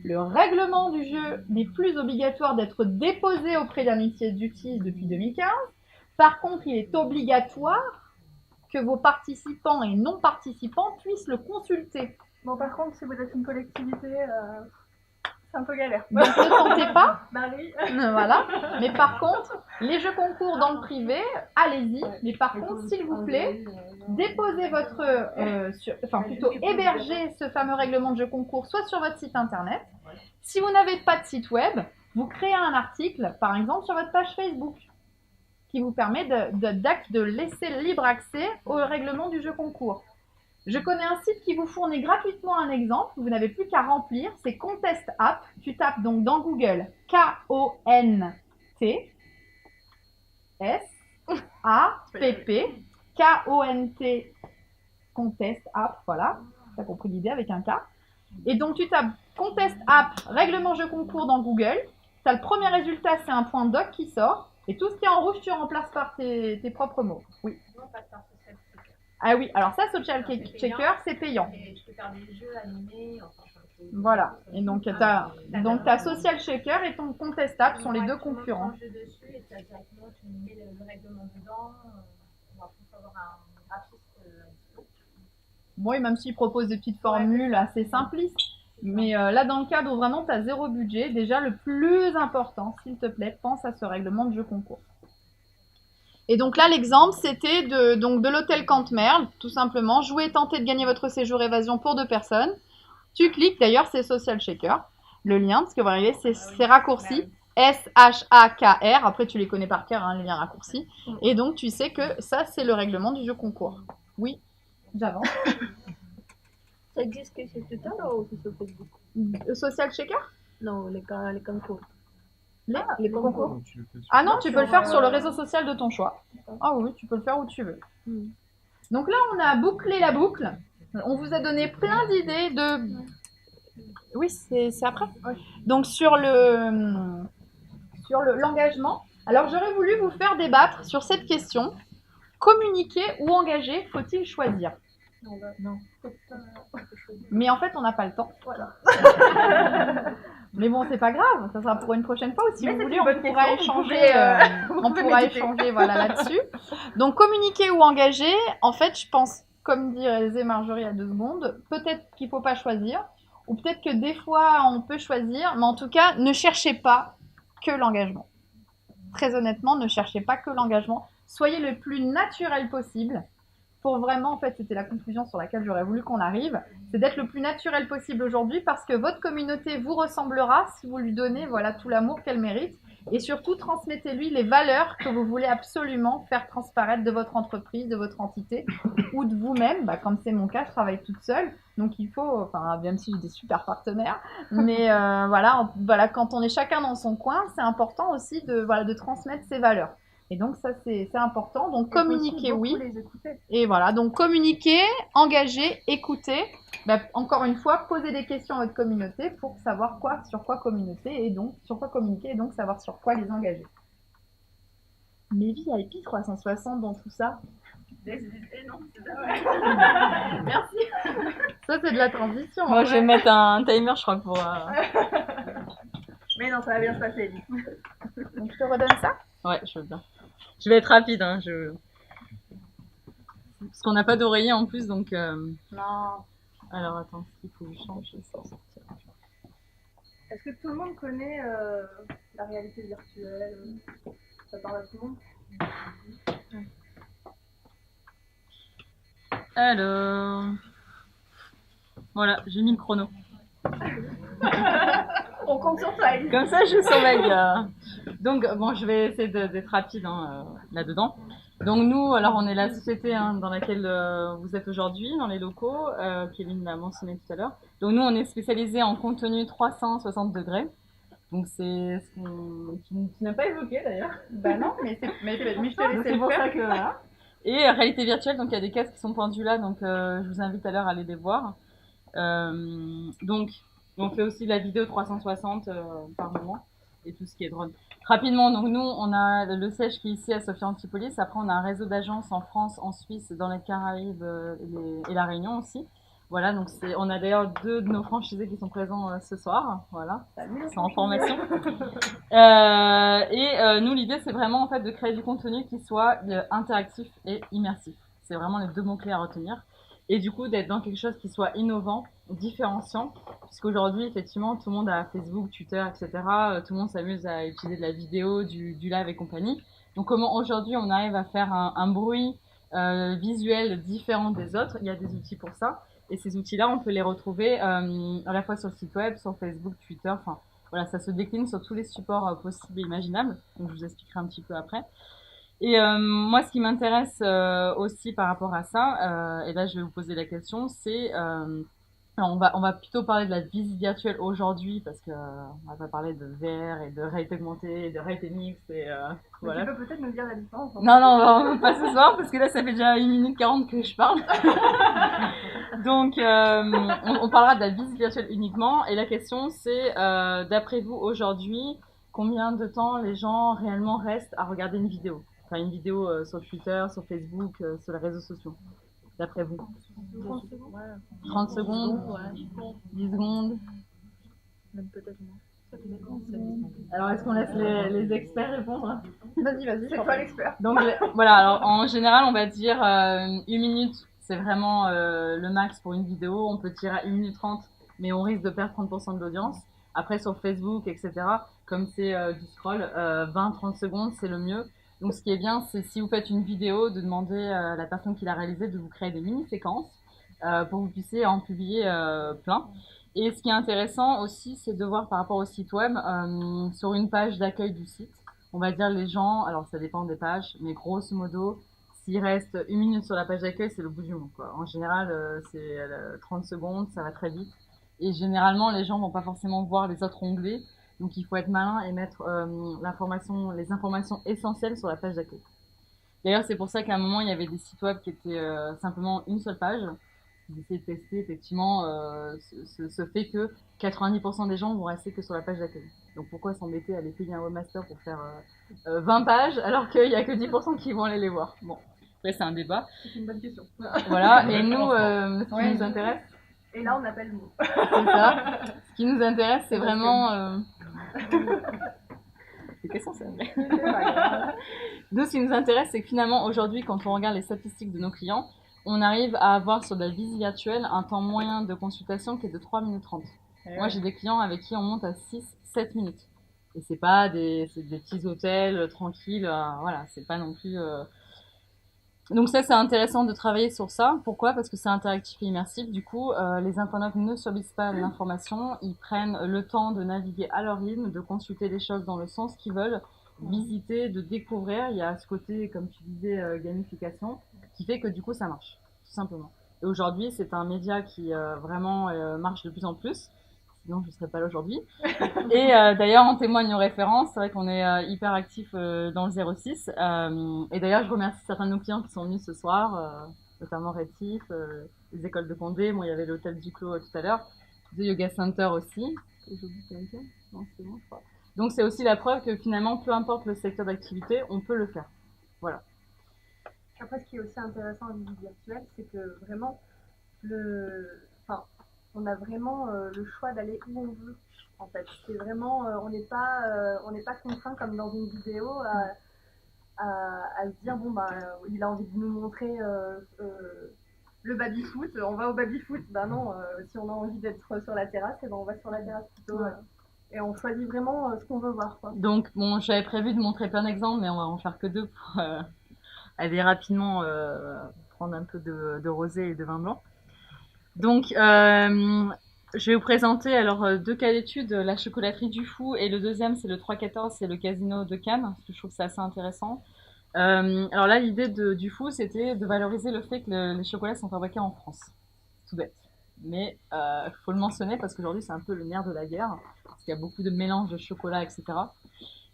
Le règlement du jeu n'est plus obligatoire d'être déposé auprès d'un huissier de justice depuis 2015. Par contre, il est obligatoire que vos participants et non-participants puissent le consulter. Bon, par contre, si vous êtes une collectivité, c'est un peu galère. Donc ne tentez pas. Bah oui. Voilà. Mais par contre, les jeux concours dans le privé, allez-y. Mais par contre, s'il vous plaît, déposez votre, plutôt hébergez ce fameux règlement de jeu concours soit sur votre site internet. Si vous n'avez pas de site web, vous créez un article, par exemple, sur votre page Facebook, qui vous permet de laisser libre accès au règlement du jeu concours. Je connais un site qui vous fournit gratuitement un exemple, vous n'avez plus qu'à remplir, c'est Contest App. Tu tapes donc dans Google K-O-N-T-S-A-P-P, K-O-N-T, Contest App, voilà, tu as compris l'idée avec un K. Et donc tu tapes Contest App, règlement jeu concours dans Google, tu as le premier résultat, c'est un point doc qui sort, et tout ce qui est en rouge, tu remplaces par tes propres mots. Oui. Ah oui, alors ça, Social Checker, c'est payant. Et tu peux faire des jeux animés, enfin, voilà. Et donc, tu as Social Checker et ton Contest App sont les deux concurrents. Tu dessus et tu as directement, tu mets le règlement dedans. On va plus avoir un graphiste. Bon, et même s'ils proposent des petites formules assez simplistes. Mais là, dans le cadre où vraiment tu as zéro budget, déjà le plus important, s'il te plaît, pense à ce règlement de jeu concours. Et donc là, l'exemple, c'était de l'hôtel Camp-Merle, tout simplement. Jouer et tenter de gagner votre séjour évasion pour 2 personnes. Tu cliques, d'ailleurs, c'est Social Checker. Le lien, parce que vous voyez, c'est raccourci. S-H-A-K-R. Après, tu les connais par cœur, hein, les liens raccourcis. Et donc, tu sais que ça, c'est le règlement du jeu concours. Oui, j'avance. Ça existe que sur Twitter ou sur Facebook? Social Checker? Non, les concours. Les concours. Ah non, tu peux le faire sur le réseau social de ton choix. Ah oui, tu peux le faire où tu veux. Donc là, on a bouclé la boucle. On vous a donné plein d'idées de... Oui, c'est après. Donc sur l'engagement. Alors j'aurais voulu vous faire débattre sur cette question. Communiquer ou engager, faut-il choisir? Non. Mais en fait, on n'a pas le temps. Voilà. Mais bon, c'est pas grave, ça sera pour une prochaine fois. Ou si vous voulez, on pourra échanger, voilà, là-dessus. Donc, communiquer ou engager, en fait, je pense, comme disait Marjorie il y a 2 secondes, peut-être qu'il ne faut pas choisir, ou peut-être que des fois, on peut choisir, mais en tout cas, ne cherchez pas que l'engagement. Très honnêtement, ne cherchez pas que l'engagement. Soyez le plus naturel possible. Pour vraiment, en fait, c'était la conclusion sur laquelle j'aurais voulu qu'on arrive, c'est d'être le plus naturel possible aujourd'hui parce que votre communauté vous ressemblera si vous lui donnez voilà, tout l'amour qu'elle mérite et surtout transmettez-lui les valeurs que vous voulez absolument faire transparaître de votre entreprise, de votre entité ou de vous-même. Bah, comme c'est mon cas, je travaille toute seule, donc il faut, enfin, même si j'ai des super partenaires, mais voilà, quand on est chacun dans son coin, c'est important aussi de transmettre ses valeurs. Et donc ça c'est important. Donc communiquer, oui. Et voilà, donc communiquer, engager, écouter. Bah, encore une fois, poser des questions à votre communauté pour savoir sur quoi communiquer et donc savoir sur quoi les engager. Mais VIP 360 dans tout ça. Non, merci. Ça c'est de la transition. Moi je vais mettre un timer, je crois, pour. Mais non, ça va bien se passer. Donc je te redonne ça. Ouais, je veux bien. Je vais être rapide, hein, parce qu'on n'a pas d'oreiller en plus, donc... Non. Alors, attends, il faut que je change ça. Est-ce que tout le monde connaît la réalité virtuelle? Ça parle à tout le monde? Alors... Voilà, j'ai mis le chrono. On compte sur toi, Elise. Comme ça, je surveille. Donc, bon, je vais essayer d'être rapide là-dedans. Donc, nous, alors, on est la société dans laquelle vous êtes aujourd'hui, dans les locaux. Kevin l'a mentionné tout à l'heure. Donc, nous, on est spécialisé en contenu 360 degrés. Donc, c'est ce tu n'as pas évoqué, d'ailleurs. Bah non, mais je te laissais le faire. Que, voilà. Et réalité virtuelle, donc il y a des casques qui sont pendus là. Donc, je vous invite à l'heure à aller les voir. Donc, on fait aussi de la vidéo 360 par moment et tout ce qui est drone. Rapidement, donc nous, on a le siège qui est ici à Sophia Antipolis. Après, on a un réseau d'agences en France, en Suisse, dans les Caraïbes et la Réunion aussi. Voilà, donc on a d'ailleurs 2 de nos franchisés qui sont présents ce soir. Voilà, c'est en formation. Nous, l'idée, c'est vraiment en fait de créer du contenu qui soit interactif et immersif. C'est vraiment les 2 mots-clés à retenir. Et du coup, d'être dans quelque chose qui soit innovant, différenciant, puisqu'aujourd'hui, effectivement, tout le monde a Facebook, Twitter, etc. Tout le monde s'amuse à utiliser de la vidéo, du live et compagnie. Donc, comment aujourd'hui on arrive à faire un bruit visuel différent des autres? Il y a des outils pour ça. Et ces outils-là, on peut les retrouver à la fois sur le site web, sur Facebook, Twitter, enfin, voilà, ça se décline sur tous les supports possibles et imaginables. Donc, je vous expliquerai un petit peu après. Et moi, ce qui m'intéresse aussi par rapport à ça, et là, je vais vous poser la question, c'est on va plutôt parler de la visite virtuelle aujourd'hui parce que on va pas parler de VR et de réalité augmentée et de réalité mixte et voilà. Tu peux peut-être nous dire la différence. Non, pas ce soir parce que là, ça fait déjà 1 minute 40 que je parle. Donc, on parlera de la visite virtuelle uniquement. Et la question, c'est, d'après vous, aujourd'hui, combien de temps les gens réellement restent à regarder une vidéo? Enfin, une vidéo sur Twitter, sur Facebook, sur les réseaux sociaux, d'après vous? 30 secondes, 10 secondes. Même peut-être moins. Alors, est-ce qu'on laisse les experts répondre? Vas-y, C'est toi l'expert. Donc, voilà, alors en général, on va dire 1 minute, c'est vraiment le max pour une vidéo. On peut tirer à 1 minute 30, mais on risque de perdre 30% de l'audience. Après, sur Facebook, etc., comme c'est du scroll, 20-30 secondes, c'est le mieux. Donc, ce qui est bien, c'est si vous faites une vidéo, de demander à la personne qui l'a réalisée de vous créer des mini-séquences pour que vous puissiez en publier plein. Et ce qui est intéressant aussi, c'est de voir par rapport au site web, sur une page d'accueil du site, on va dire les gens, alors ça dépend des pages, mais grosso modo, s'il reste 1 minute sur la page d'accueil, c'est le bout du monde, quoi. En général, c'est 30 secondes, ça va très vite. Et généralement, les gens vont pas forcément voir les autres onglets. Donc, il faut être malin et mettre les informations essentielles sur la page d'accueil. D'ailleurs, c'est pour ça qu'à un moment, il y avait des sites web qui étaient simplement une seule page. Ils essayaient de tester effectivement ce fait que 90% des gens vont rester que sur la page d'accueil. Donc, pourquoi s'embêter à aller payer un webmaster pour faire 20 pages alors qu'il n'y a que 10% qui vont aller les voir? Bon, après, c'est un débat. C'est une bonne question. Voilà, et nous, ce qui nous intéresse, et là, on appelle nous. c'est ça. Ce qui nous intéresse, c'est vraiment... C'est question, c'est vrai. Nous, ce qui nous intéresse, c'est que finalement, aujourd'hui, quand on regarde les statistiques de nos clients, on arrive à avoir sur de la visite virtuelle un temps moyen de consultation qui est de 3 minutes 30. Moi, j'ai des clients avec qui on monte à 6-7 minutes. Et c'est pas c'est des petits hôtels tranquilles, voilà, c'est pas non plus... Donc ça, c'est intéressant de travailler sur ça. Pourquoi? Parce que c'est interactif et immersif. Du coup, les internautes ne subissent pas l'information. Ils prennent le temps de naviguer à leur rythme, de consulter les choses dans le sens qu'ils veulent, visiter, de découvrir. Il y a ce côté, comme tu disais, gamification, qui fait que du coup, ça marche, tout simplement. Et aujourd'hui, c'est un média qui vraiment marche de plus en plus. Sinon, je ne serais pas là aujourd'hui. Et d'ailleurs, en témoigne nos références. C'est vrai qu'on est hyper actifs dans le 06. Et d'ailleurs, je remercie certains de nos clients qui sont venus ce soir, notamment Rétif, les écoles de Condé. Bon, il y avait l'hôtel Duclos tout à l'heure, The Yoga Center aussi. Non, c'est bon, je crois. Donc, c'est aussi la preuve que finalement, peu importe le secteur d'activité, on peut le faire. Voilà. Après, ce qui est aussi intéressant en visite virtuelle, c'est que vraiment, on a vraiment le choix d'aller où on veut. En fait, c'est vraiment, on n'est pas contraint comme dans une vidéo à se dire bon il a envie de nous montrer le baby foot, on va au baby foot. Ben non, si on a envie d'être sur la terrasse, et ben on va sur la terrasse plutôt. Et on choisit vraiment ce qu'on veut voir, quoi. Donc bon, j'avais prévu de montrer plein d'exemples, mais on va en faire que 2 pour aller rapidement prendre un peu de rosé et de vin blanc. Donc, je vais vous présenter alors 2 cas d'études, la chocolaterie du Fou et le deuxième, c'est le 314, c'est le casino de Cannes, parce que je trouve que c'est assez intéressant. Alors là, l'idée du Fou, c'était de valoriser le fait que les chocolats sont fabriqués en France. Tout bête. Mais il faut le mentionner parce qu'aujourd'hui, c'est un peu le nerf de la guerre, parce qu'il y a beaucoup de mélanges de chocolat, etc.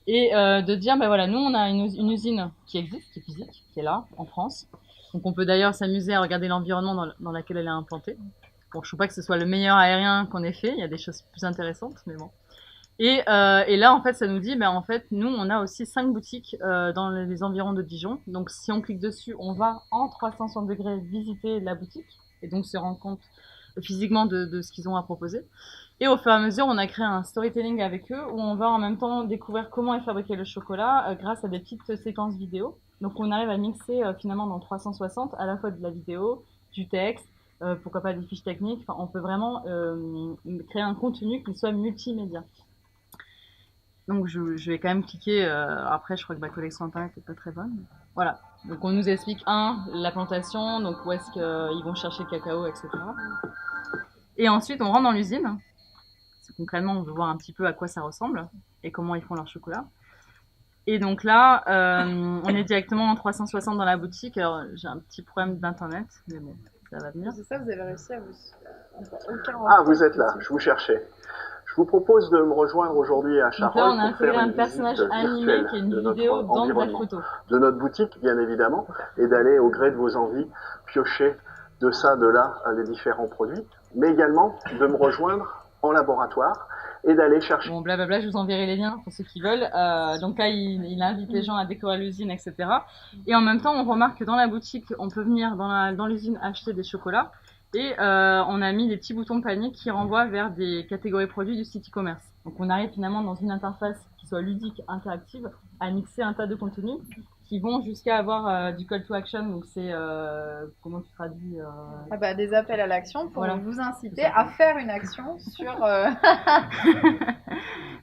Et de dire, ben voilà, nous, on a une usine qui existe, qui est physique, qui est là, en France. Donc on peut d'ailleurs s'amuser à regarder l'environnement dans lequel elle est implantée. Bon, je ne trouve pas que ce soit le meilleur aérien qu'on ait fait, il y a des choses plus intéressantes, mais bon. Et là, en fait, ça nous dit, ben en fait, nous, on a aussi 5 boutiques dans les environs de Dijon. Donc si on clique dessus, on va en 360 degrés visiter la boutique et donc se rendre compte physiquement de ce qu'ils ont à proposer. Et au fur et à mesure, on a créé un storytelling avec eux où on va en même temps découvrir comment est fabriqué le chocolat grâce à des petites séquences vidéo. Donc on arrive à mixer finalement dans 360 à la fois de la vidéo, du texte, pourquoi pas des fiches techniques. Enfin, on peut vraiment créer un contenu qui soit multimédia. Donc je vais quand même cliquer. Après, je crois que ma connexion internet n'est pas très bonne. Voilà. Donc on nous explique la plantation, donc où est-ce qu'ils vont chercher le cacao, etc. Et ensuite, on rentre dans l'usine. Concrètement, on veut voir un petit peu à quoi ça ressemble et comment ils font leur chocolat. Et donc là, on est directement en 360 dans la boutique. Alors, j'ai un petit problème d'internet, mais bon, ça va venir. C'est ça, vous avez réussi à vous... Ah, vous êtes là, je vous cherchais. Je vous propose de me rejoindre aujourd'hui à Charolles. Donc là, on a intégré un personnage animé qui est une vidéo dans de la photo. De notre boutique, bien évidemment, et d'aller au gré de vos envies piocher de ça, de là, les différents produits, mais également de me rejoindre en laboratoire et d'aller chercher. Bon, blablabla, je vous enverrai les liens pour ceux qui veulent. Donc là, il invite les gens à décorer l'usine, etc. Et en même temps, on remarque que dans la boutique, on peut venir dans l'usine acheter des chocolats. Et on a mis des petits boutons de panier qui renvoient vers des catégories produits du site e-commerce. Donc on arrive finalement dans une interface qui soit ludique, interactive, à mixer un tas de contenus qui vont jusqu'à avoir du call to action. Donc c'est, comment tu traduis des appels à l'action pour vous inciter à faire une action sur...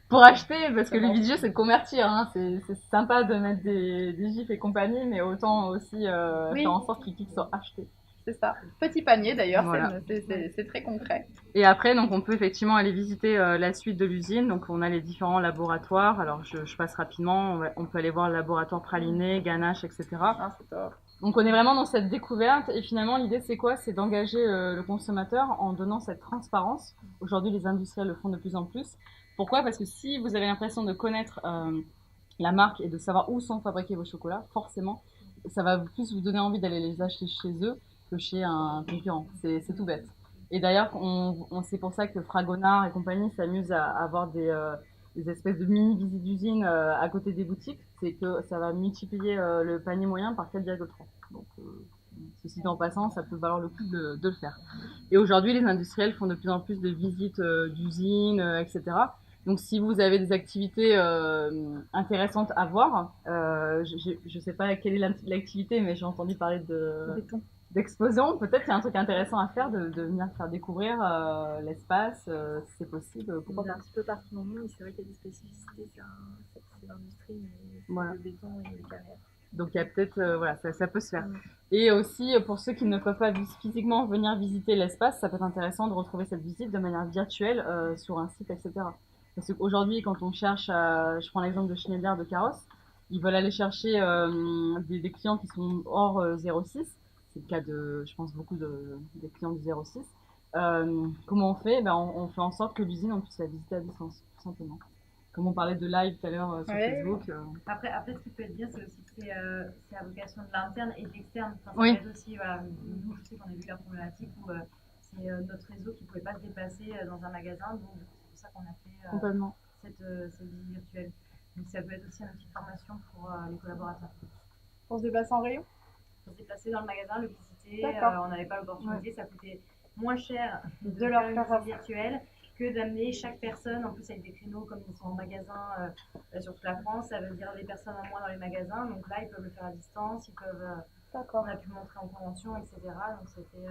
pour acheter, parce que le but du jeu c'est de convertir. Hein. C'est sympa de mettre des gifs et compagnie, mais autant aussi faire en sorte qu'ils cliquent sur acheter. C'est ça. Petit panier d'ailleurs, voilà. C'est très concret. Et après, donc, on peut effectivement aller visiter la suite de l'usine. Donc on a les différents laboratoires. Alors je passe rapidement. On peut aller voir le laboratoire praliné, ganache, etc. Ah, c'est top. Donc on est vraiment dans cette découverte. Et finalement, l'idée c'est quoi? C'est d'engager le consommateur en donnant cette transparence. Aujourd'hui, les industriels le font de plus en plus. Pourquoi? Parce que si vous avez l'impression de connaître la marque et de savoir où sont fabriqués vos chocolats, forcément, ça va plus vous donner envie d'aller les acheter chez eux que chez un concurrent. C'est tout bête. Et d'ailleurs, c'est pour ça que Fragonard et compagnie s'amusent à avoir des espèces de mini visites d'usine à côté des boutiques. C'est que ça va multiplier le panier moyen par 4,3. Donc, ceci dit en passant, ça peut valoir le coup de le faire. Et aujourd'hui, les industriels font de plus en plus de visites d'usines, etc. Donc, si vous avez des activités intéressantes à voir, je sais pas quelle est l'activité, mais j'ai entendu parler d'explosion. Peut-être qu'il y a un truc intéressant à faire, de venir faire découvrir l'espace, si c'est possible. Pourquoi On est pas. un petit peu partout dans le monde, mais c'est vrai qu'il y a des spécificités, c'est l'industrie, mais Voilà. le béton et les carrières. Donc il y a peut-être, voilà, ça peut se faire. Et aussi, pour ceux qui ne peuvent pas physiquement venir visiter l'espace, ça peut être intéressant de retrouver cette visite de manière virtuelle sur un site, etc. Parce qu'aujourd'hui, quand on cherche, je prends l'exemple de Schneider, de Carrosse, ils veulent aller chercher des clients qui sont hors 06. C'est le cas de, je pense, beaucoup des clients du 06. Comment on fait? On fait en sorte que l'usine, on puisse la visiter à distance, tout simplement. Comme on parlait de live tout à l'heure sur Facebook. Après, ce qui peut être bien, c'est aussi que c'est la vocation de l'interne et de l'externe. Enfin, oui. Aussi, voilà, nous, je sais qu'on a vu la problématique où c'est notre réseau qui ne pouvait pas se déplacer dans un magasin. Donc, c'est pour ça qu'on a fait complètement cette visite virtuelle. Donc, ça peut être aussi une petite formation pour les collaborateurs. Pour se déplacer en rayon? Pour se déplacer dans le magasin, le visiter. On n'avait pas l'opportunité. Ça coûtait moins cher de leur faire une visite virtuelle que d'amener chaque personne, en plus avec des créneaux comme ils sont en magasin sur toute la France, ça veut dire des personnes en moins dans les magasins, donc là ils peuvent le faire à distance, ils peuvent, on a pu montrer en convention, etc. Donc c'était,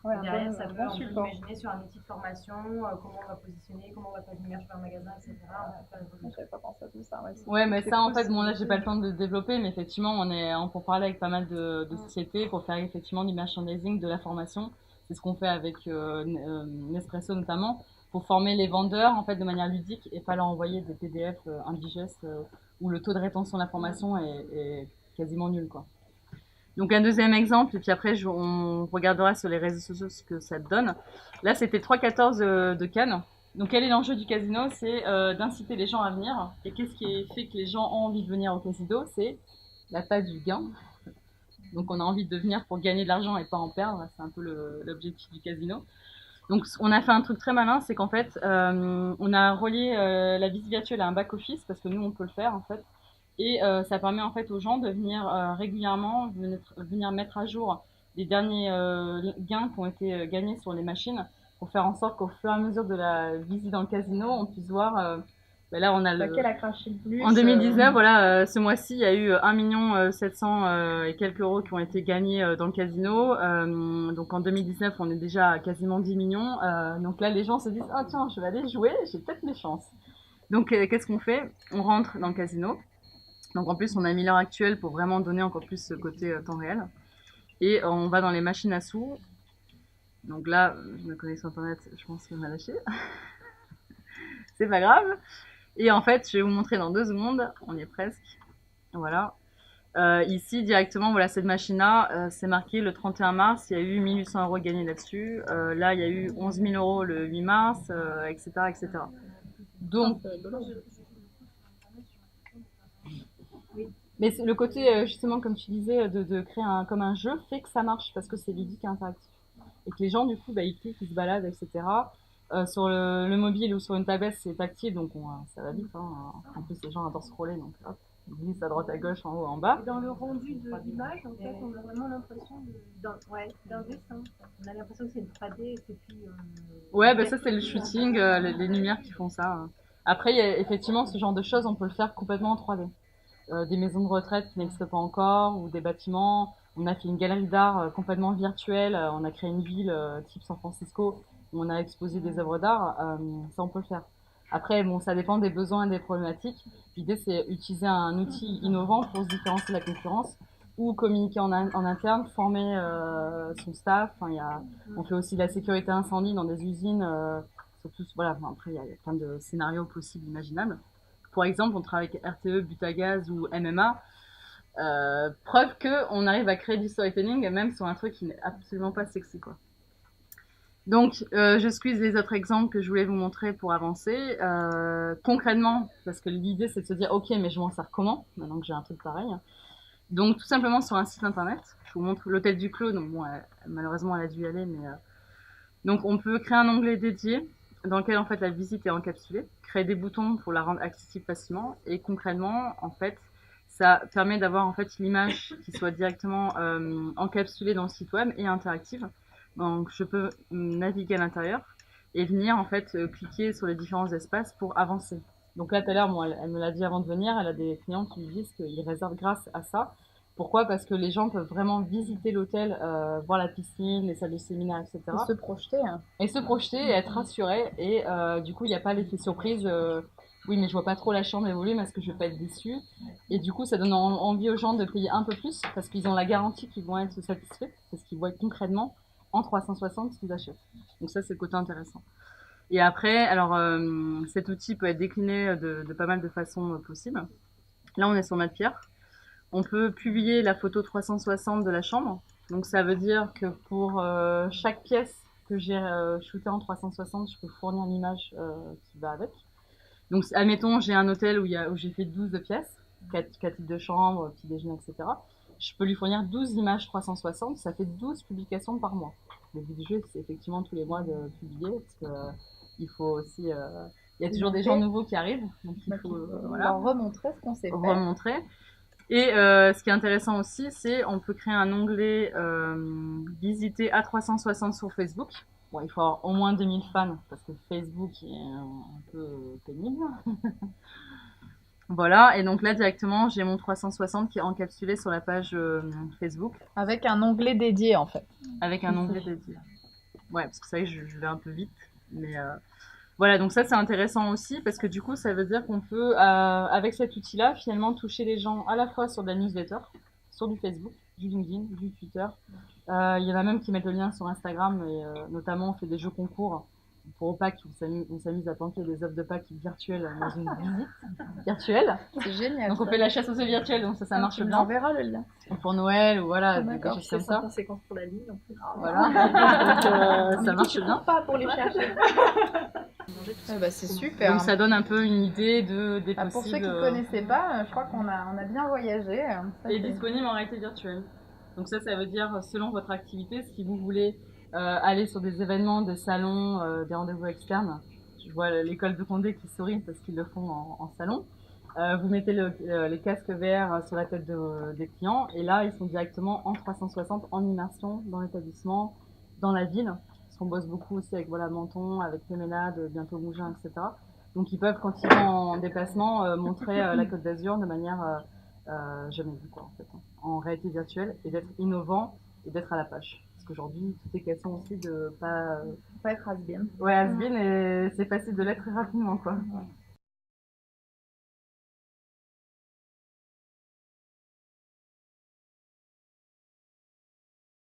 derrière ça peut, on peut imaginer sur un outil de formation, comment on va positionner, comment on va faire du merch dans le magasin, etc. J'avais pas pensé à tout ça. Ouais, mais ça en fait, bon là j'ai pas le temps de le développer, mais effectivement on est pour parler avec pas mal de sociétés pour faire effectivement du merchandising, de la formation. C'est ce qu'on fait avec Nespresso notamment, pour former les vendeurs en fait de manière ludique et pas leur envoyer des PDF indigestes où le taux de rétention de l'information est quasiment nul, quoi. Donc un deuxième exemple, et puis après on regardera sur les réseaux sociaux ce que ça donne. Là c'était 3,14 de Cannes. Donc quel est l'enjeu du casino? C'est d'inciter les gens à venir. Et qu'est-ce qui fait que les gens ont envie de venir au casino? C'est la taille du gain. Donc on a envie de venir pour gagner de l'argent et pas en perdre, c'est un peu l'objectif du casino. Donc on a fait un truc très malin, c'est qu'en fait on a relié la visite virtuelle à un back-office, parce que nous on peut le faire en fait. Et ça permet en fait aux gens de venir régulièrement venir mettre à jour les derniers gains qui ont été gagnés sur les machines pour faire en sorte qu'au fur et à mesure de la visite dans le casino, on puisse voir. Là, on a Laquelle a craché le plus En 2019, voilà, ce mois-ci, il y a eu 1 700 et quelques euros qui ont été gagnés dans le casino. Donc en 2019, on est déjà à quasiment 10 millions. Donc là, les gens se disent « Ah tiens, je vais aller jouer, j'ai peut-être mes chances ». Donc qu'est-ce qu'on fait? On rentre dans le casino. Donc en plus, on a mis l'heure actuelle pour vraiment donner encore plus ce côté temps réel. Et on va dans les machines à sous. Donc là, je me connais sur internet, je pense qu'il m'a lâché. C'est pas grave. Et en fait, je vais vous montrer dans 2 secondes. On y est presque. Voilà. Ici, directement, voilà, cette machine-là, c'est marqué le 31 mars. Il y a eu 1800 euros gagnés là-dessus. Là, il y a eu 11 000 euros le 8 mars, etc., etc. Donc, mais le côté, justement, comme tu disais, de créer comme un jeu fait que ça marche parce que c'est ludique et interactif. Et que les gens, du coup, ils cliquent, ils se baladent, etc. Sur le mobile ou sur une tablette, c'est tactile, donc ça va vite. Hein. En plus, les gens adorent scroller, donc hop, ils glissent à droite, à gauche, en haut, en bas. Et dans le rendu de l'image, en fait, on a vraiment l'impression d'un dessin. On a l'impression que c'est une 3D et c'est plus... Ouais, bah ça, c'est le shooting, les lumières qui font ça. Après, il y a effectivement ce genre de choses, on peut le faire complètement en 3D. Des maisons de retraite qui n'existent pas encore, ou des bâtiments. On a fait une galerie d'art complètement virtuelle. On a créé une ville type San Francisco où on a exposé des œuvres d'art. Ça, on peut le faire. Après, bon, ça dépend des besoins et des problématiques. L'idée, c'est utiliser un outil innovant pour se différencier de la concurrence ou communiquer en interne, former son staff. Enfin, on fait aussi de la sécurité incendie dans des usines. Surtout, voilà, après, il y a plein de scénarios possibles, imaginables. Pour exemple, on travaille avec RTE, Butagaz ou MMA. Preuve qu'on arrive à créer du storytelling, même sur un truc qui n'est absolument pas sexy, quoi. Donc, je squeeze les autres exemples que je voulais vous montrer pour avancer. Concrètement, parce que l'idée, c'est de se dire, ok, mais je m'en sers comment, maintenant que j'ai un truc pareil. Donc, tout simplement sur un site internet. Je vous montre l'hôtel du Clos. Donc, bon, malheureusement, elle a dû y aller, mais... Donc, on peut créer un onglet dédié dans lequel en fait la visite est encapsulée, créer des boutons pour la rendre accessible facilement et concrètement en fait ça permet d'avoir en fait l'image qui soit directement encapsulée dans le site web et interactive. Donc je peux naviguer à l'intérieur et venir en fait cliquer sur les différents espaces pour avancer. Donc là tout à l'heure, bon, elle me l'a dit avant de venir, elle a des clients qui lui disent qu'ils réservent grâce à ça. Pourquoi? Parce que les gens peuvent vraiment visiter l'hôtel, voir la piscine, les salles de séminaire, etc. Et se projeter. Hein. Et se projeter et être rassurés. Et du coup, il n'y a pas l'effet surprise. Oui, mais je vois pas trop la chambre évoluer parce que je vais pas être déçue. Et du coup, ça donne envie aux gens de payer un peu plus parce qu'ils ont la garantie qu'ils vont être satisfaits parce qu'ils voient concrètement en 360 ce qu'ils achètent. Donc ça, c'est le côté intéressant. Et après, alors, cet outil peut être décliné de pas mal de façons possibles. Là, on est sur Madepière. On peut publier la photo 360 de la chambre. Donc ça veut dire que pour chaque pièce que j'ai shootée en 360, je peux fournir l'image qui va avec. Donc admettons, j'ai un hôtel où j'ai fait 12 pièces, 4 types de chambres, petit déjeuner, etc. Je peux lui fournir 12 images 360, ça fait 12 publications par mois. Le but du jeu, c'est effectivement tous les mois de publier, parce que il faut aussi... il y a toujours des gens nouveaux qui arrivent, donc il faut voilà. Remontrer ce qu'on sait faire. Remontrer. Et ce qui est intéressant aussi, c'est on peut créer un onglet visiter à 360 sur Facebook. Bon, il faut avoir au moins 2000 fans parce que Facebook est un peu pénible. Voilà, et donc là directement, j'ai mon 360 qui est encapsulé sur la page Facebook. Avec un onglet dédié en fait. Avec un onglet dédié. Ouais, parce que c'est vrai que je vais un peu vite, mais... Voilà, donc ça c'est intéressant aussi parce que du coup ça veut dire qu'on peut, avec cet outil-là, finalement toucher les gens à la fois sur de la newsletter, sur du Facebook, du LinkedIn, du Twitter. Il y en a même qui mettent le lien sur Instagram et notamment on fait des jeux concours pour Pâques où on s'amuse à planter des œufs de Pâques virtuelles dans une visite virtuelle. C'est génial. Donc on fait la chasse aux œufs virtuels, donc ça marche bien. On verra le lien. Pour Noël ou voilà, des choses comme ça. Séquence pour la ligne en plus. Voilà, donc ça marche bien. Pas pour les chercher. C'est super. Donc ça donne un peu une idée des possibles. Pour ceux qui ne connaissaient pas, je crois qu'on a bien voyagé. Et disponible en réalité virtuelle. Donc ça veut dire selon votre activité, si vous voulez aller sur des événements, des salons, des rendez-vous externes. Je vois l'école de Condé qui sourit parce qu'ils le font en salon. Vous mettez les casques VR sur la tête des clients et là, ils sont directement en 360 en immersion dans l'établissement, dans la ville. Parce qu'on bosse beaucoup aussi avec voilà, Menton, avec Péménade, bientôt Mougins, etc. Donc ils peuvent, quand ils vont en déplacement, montrer la Côte d'Azur de manière jamais vue, quoi, en fait, hein, en réalité virtuelle et d'être innovant et d'être à la page. Parce qu'aujourd'hui, tout est question aussi de pas Faut pas être has-been. ouais, has-been et c'est facile de l'être très rapidement, quoi. Ouais.